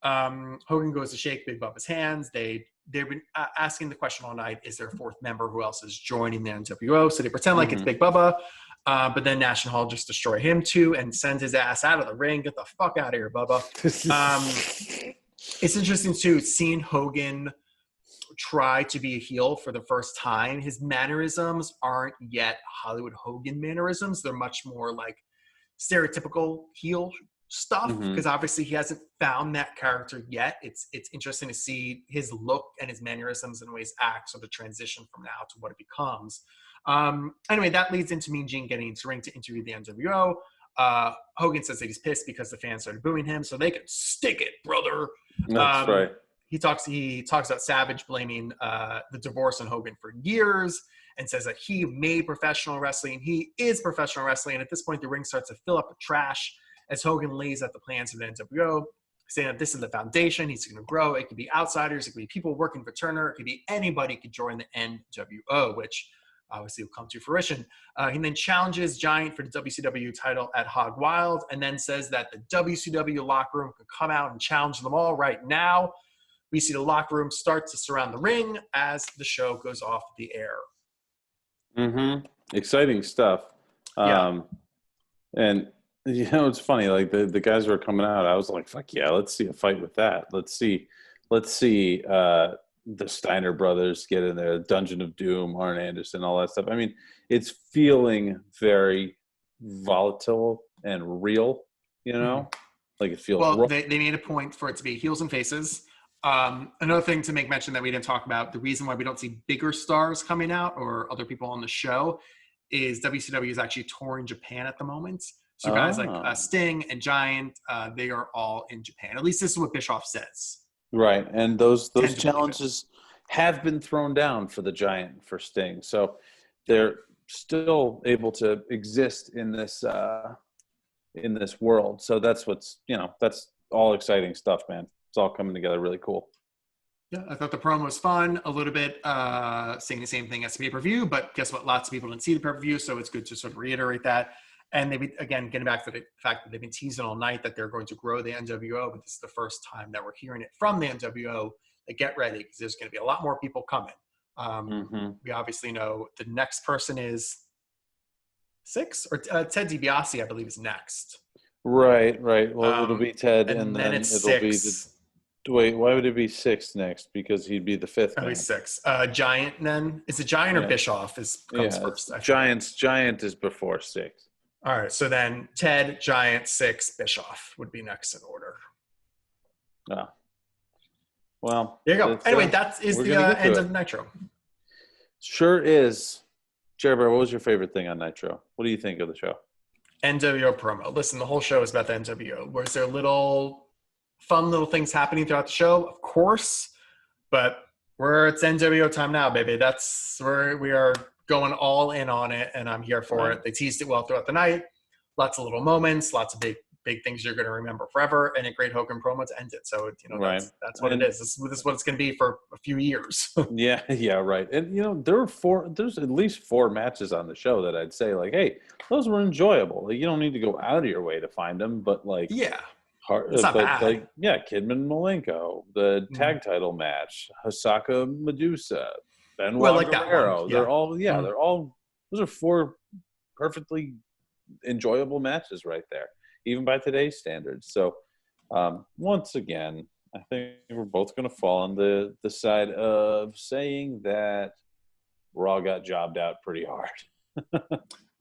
Hogan goes to shake Big Bubba's hands. They've been asking the question all night, is there a fourth member? Who else is joining the NWO? So they pretend like it's Big Bubba, but then Nash and Hall just destroy him too and send his ass out of the ring. Get the fuck out of here, Bubba. It's interesting too, seeing Hogan try to be a heel for the first time. His mannerisms aren't yet Hollywood Hogan mannerisms. They're much more like stereotypical heel stuff because obviously he hasn't found that character yet. It's interesting to see his look and his mannerisms and ways act, so the transition from now to what it becomes. Anyway, that leads into Mean Gene getting into the ring to interview the NWO. Hogan says that he's pissed because the fans started booing him, so they can stick it, brother. That's right. He talks about Savage blaming the divorce on Hogan for years and says that he made professional wrestling. He is professional wrestling. And at this point, the ring starts to fill up with trash as Hogan lays out the plans for the NWO, saying that this is the foundation. He's going to grow. It could be outsiders. It could be people working for Turner. It could be anybody could join the NWO, which obviously will come to fruition. He then challenges Giant for the WCW title at Hog Wild and then says that the WCW locker room could come out and challenge them all right now. We see the locker room start to surround the ring as the show goes off the air. Exciting stuff. And it's funny, like the guys who are coming out, I was like, fuck yeah, let's see a fight with that. Let's see the Steiner brothers get in there, Dungeon of Doom, Arn Anderson, all that stuff. I mean, it's feeling very volatile and real, like it feels well, they made a point for it to be heels and faces. Another thing to make mention that we didn't talk about, the reason why we don't see bigger stars coming out or other people on the show is WCW is actually touring Japan at the moment. So guys like Sting and Giant, they are all in Japan. At least this is what Bischoff says. Right. And those challenges have been thrown down for the Giant, for Sting. So they're still able to exist in this world. So that's what's, that's all exciting stuff, man. It's all coming together really cool. Yeah, I thought the promo was fun. A little bit saying the same thing as the pay-per-view, but guess what? Lots of people didn't see the pay-per-view, so it's good to sort of reiterate that. And again, getting back to the fact that they've been teasing all night that they're going to grow the NWO, but this is the first time that we're hearing it from the NWO. Like, get ready, because there's going to be a lot more people coming. We obviously know the next person is 6, or Ted DiBiase, I believe, is next. Right. Well, it'll be Ted, and then it's it'll 6. Wait, why would it be 6 next? Because he'd be the 5th. It'll be 6. Giant then? Is it Giant or Bischoff comes first? Giant is before 6. All right, so then Ted, Giant, 6, Bischoff would be next in order. Oh. Well. There you go. Anyway, that is the end of Nitro. Sure is. Jerry, what was your favorite thing on Nitro? What do you think of the show? NWO promo. Listen, the whole show is about the NWO. Was there fun little things happening throughout the show? Of course. But it's NWO time now, baby. That's where we are going all in on it, and I'm here for it. They teased it well throughout the night. Lots of little moments, lots of big things you're going to remember forever, and a great Hogan promo to end it. So, that's what it is. This is what it's going to be for a few years. Yeah, right. And, there's at least 4 matches on the show that I'd say, like, hey, those were enjoyable. Like, you don't need to go out of your way to find them, but, like, it's not bad. Like, Kidman Malenko, the tag title match, Hosaka Medusa, Benoit Guerrero. They're all, they're all, those are 4 perfectly enjoyable matches right there, even by today's standards. So, once again, I think we're both going to fall on the side of saying that Raw got jobbed out pretty hard.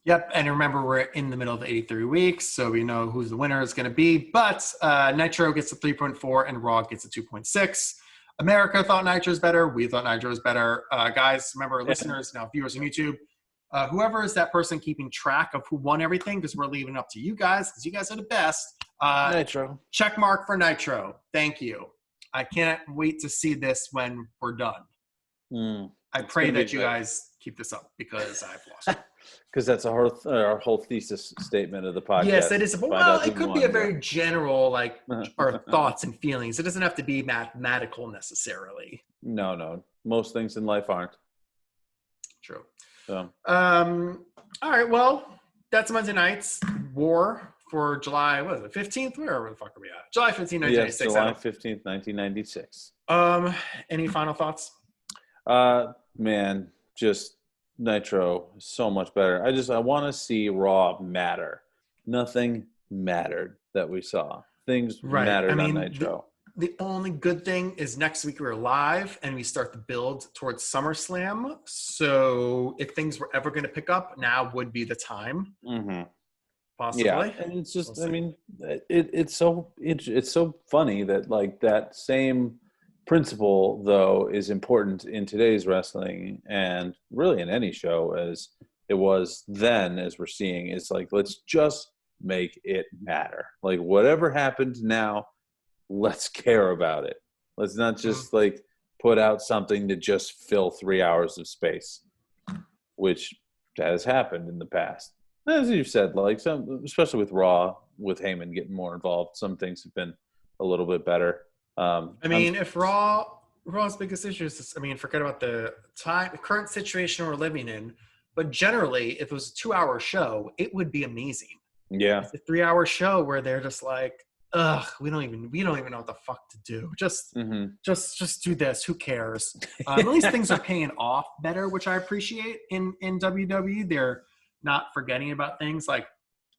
Yep, and remember, we're in the middle of the 83 weeks, so we know who's the winner is going to be. But Nitro gets a 3.4 and Raw gets a 2.6. America thought Nitro is better. We thought Nitro is better. Guys, remember, listeners, now viewers on YouTube, whoever is that person keeping track of who won everything, because we're leaving it up to you guys, because you guys are the best. Nitro. Check mark for Nitro. Thank you. I can't wait to see this when we're done. I pray that you guys keep this up because I've lost it. Because that's our whole thesis statement of the podcast. Yes, it is. Well, it could be a very general, like, our thoughts and feelings. It doesn't have to be mathematical necessarily. No. Most things in life aren't. True. So. All right. Well, that's Monday Night's War for July, what is it, 15th? Where the fuck are we at? July 15th, 1996. Yes, July 15th, 1996. Any final thoughts? Man, just Nitro is so much better. I want to see Raw matter. Nothing mattered that we saw. Things mattered on Nitro. The only good thing is next week we're live and we start the build towards SummerSlam. So if things were ever going to pick up, now would be the time. Mm-hmm. Possibly. Yeah, and it's just, it's so funny that like that same principle though is important in today's wrestling and really in any show as it was then. As we're seeing, is like, let's just make it matter. Like whatever happens now, let's care about it. Let's not just like put out something to just fill 3 hours of space, which has happened in the past. As you said, like some, especially with Raw, with Heyman getting more involved, some things have been a little bit better. If Raw's biggest issues is, forget about the current situation we're living in, but generally, if it was a 2-hour show, it would be amazing. Yeah, it's a 3-hour show where they're just like, ugh, we don't even know what the fuck to do. Just do this. Who cares? At least things are paying off better, which I appreciate in WWE. They're not forgetting about things. Like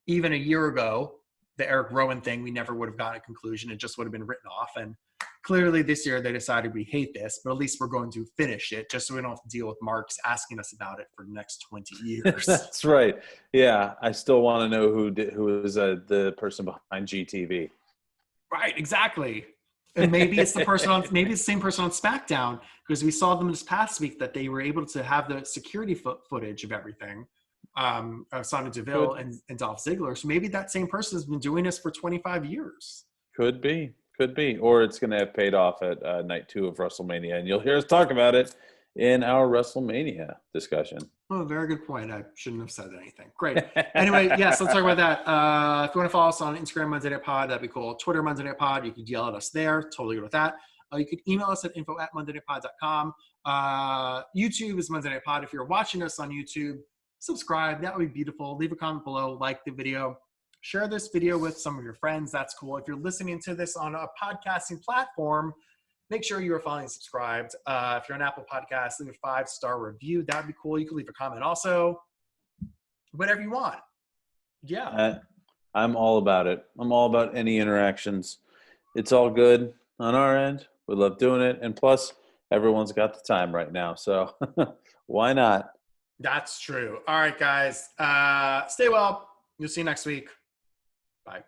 even a year ago, the Eric Rowan thing, we never would have gotten a conclusion. It just would have been written off. And clearly this year they decided we hate this, but at least we're going to finish it just so we don't have to deal with Marks asking us about it for the next 20 years. That's right. Yeah. I still want to know who is the person behind GTV. Right. Exactly. And maybe it's the same person on SmackDown, because we saw them this past week that they were able to have the security footage of everything. Sonya Deville and Dolph Ziggler. So maybe that same person has been doing this for 25 years. Could be. Or it's going to have paid off at night 2 of WrestleMania, and you'll hear us talk about it in our WrestleMania discussion. Oh, very good point. I shouldn't have said anything. Great. Anyway, yes, let's talk about that. If you want to follow us on Instagram, Monday Night Pod, that'd be cool. Twitter, Monday Night Pod, you could yell at us there. Totally good with that. You could email us at info@mondaynightpod.com. YouTube is Monday Night Pod. If you're watching us on YouTube, subscribe. That would be beautiful. Leave a comment below. Like the video. Share this video with some of your friends. That's cool. If you're listening to this on a podcasting platform, make sure you are following and subscribed. If you're on Apple Podcasts, leave a 5-star review. That would be cool. You can leave a comment also. Whatever you want. Yeah. I'm all about it. I'm all about any interactions. It's all good on our end. We love doing it. And plus, everyone's got the time right now. So why not? That's true. All right, guys. Stay well. You'll see you next week. Bye.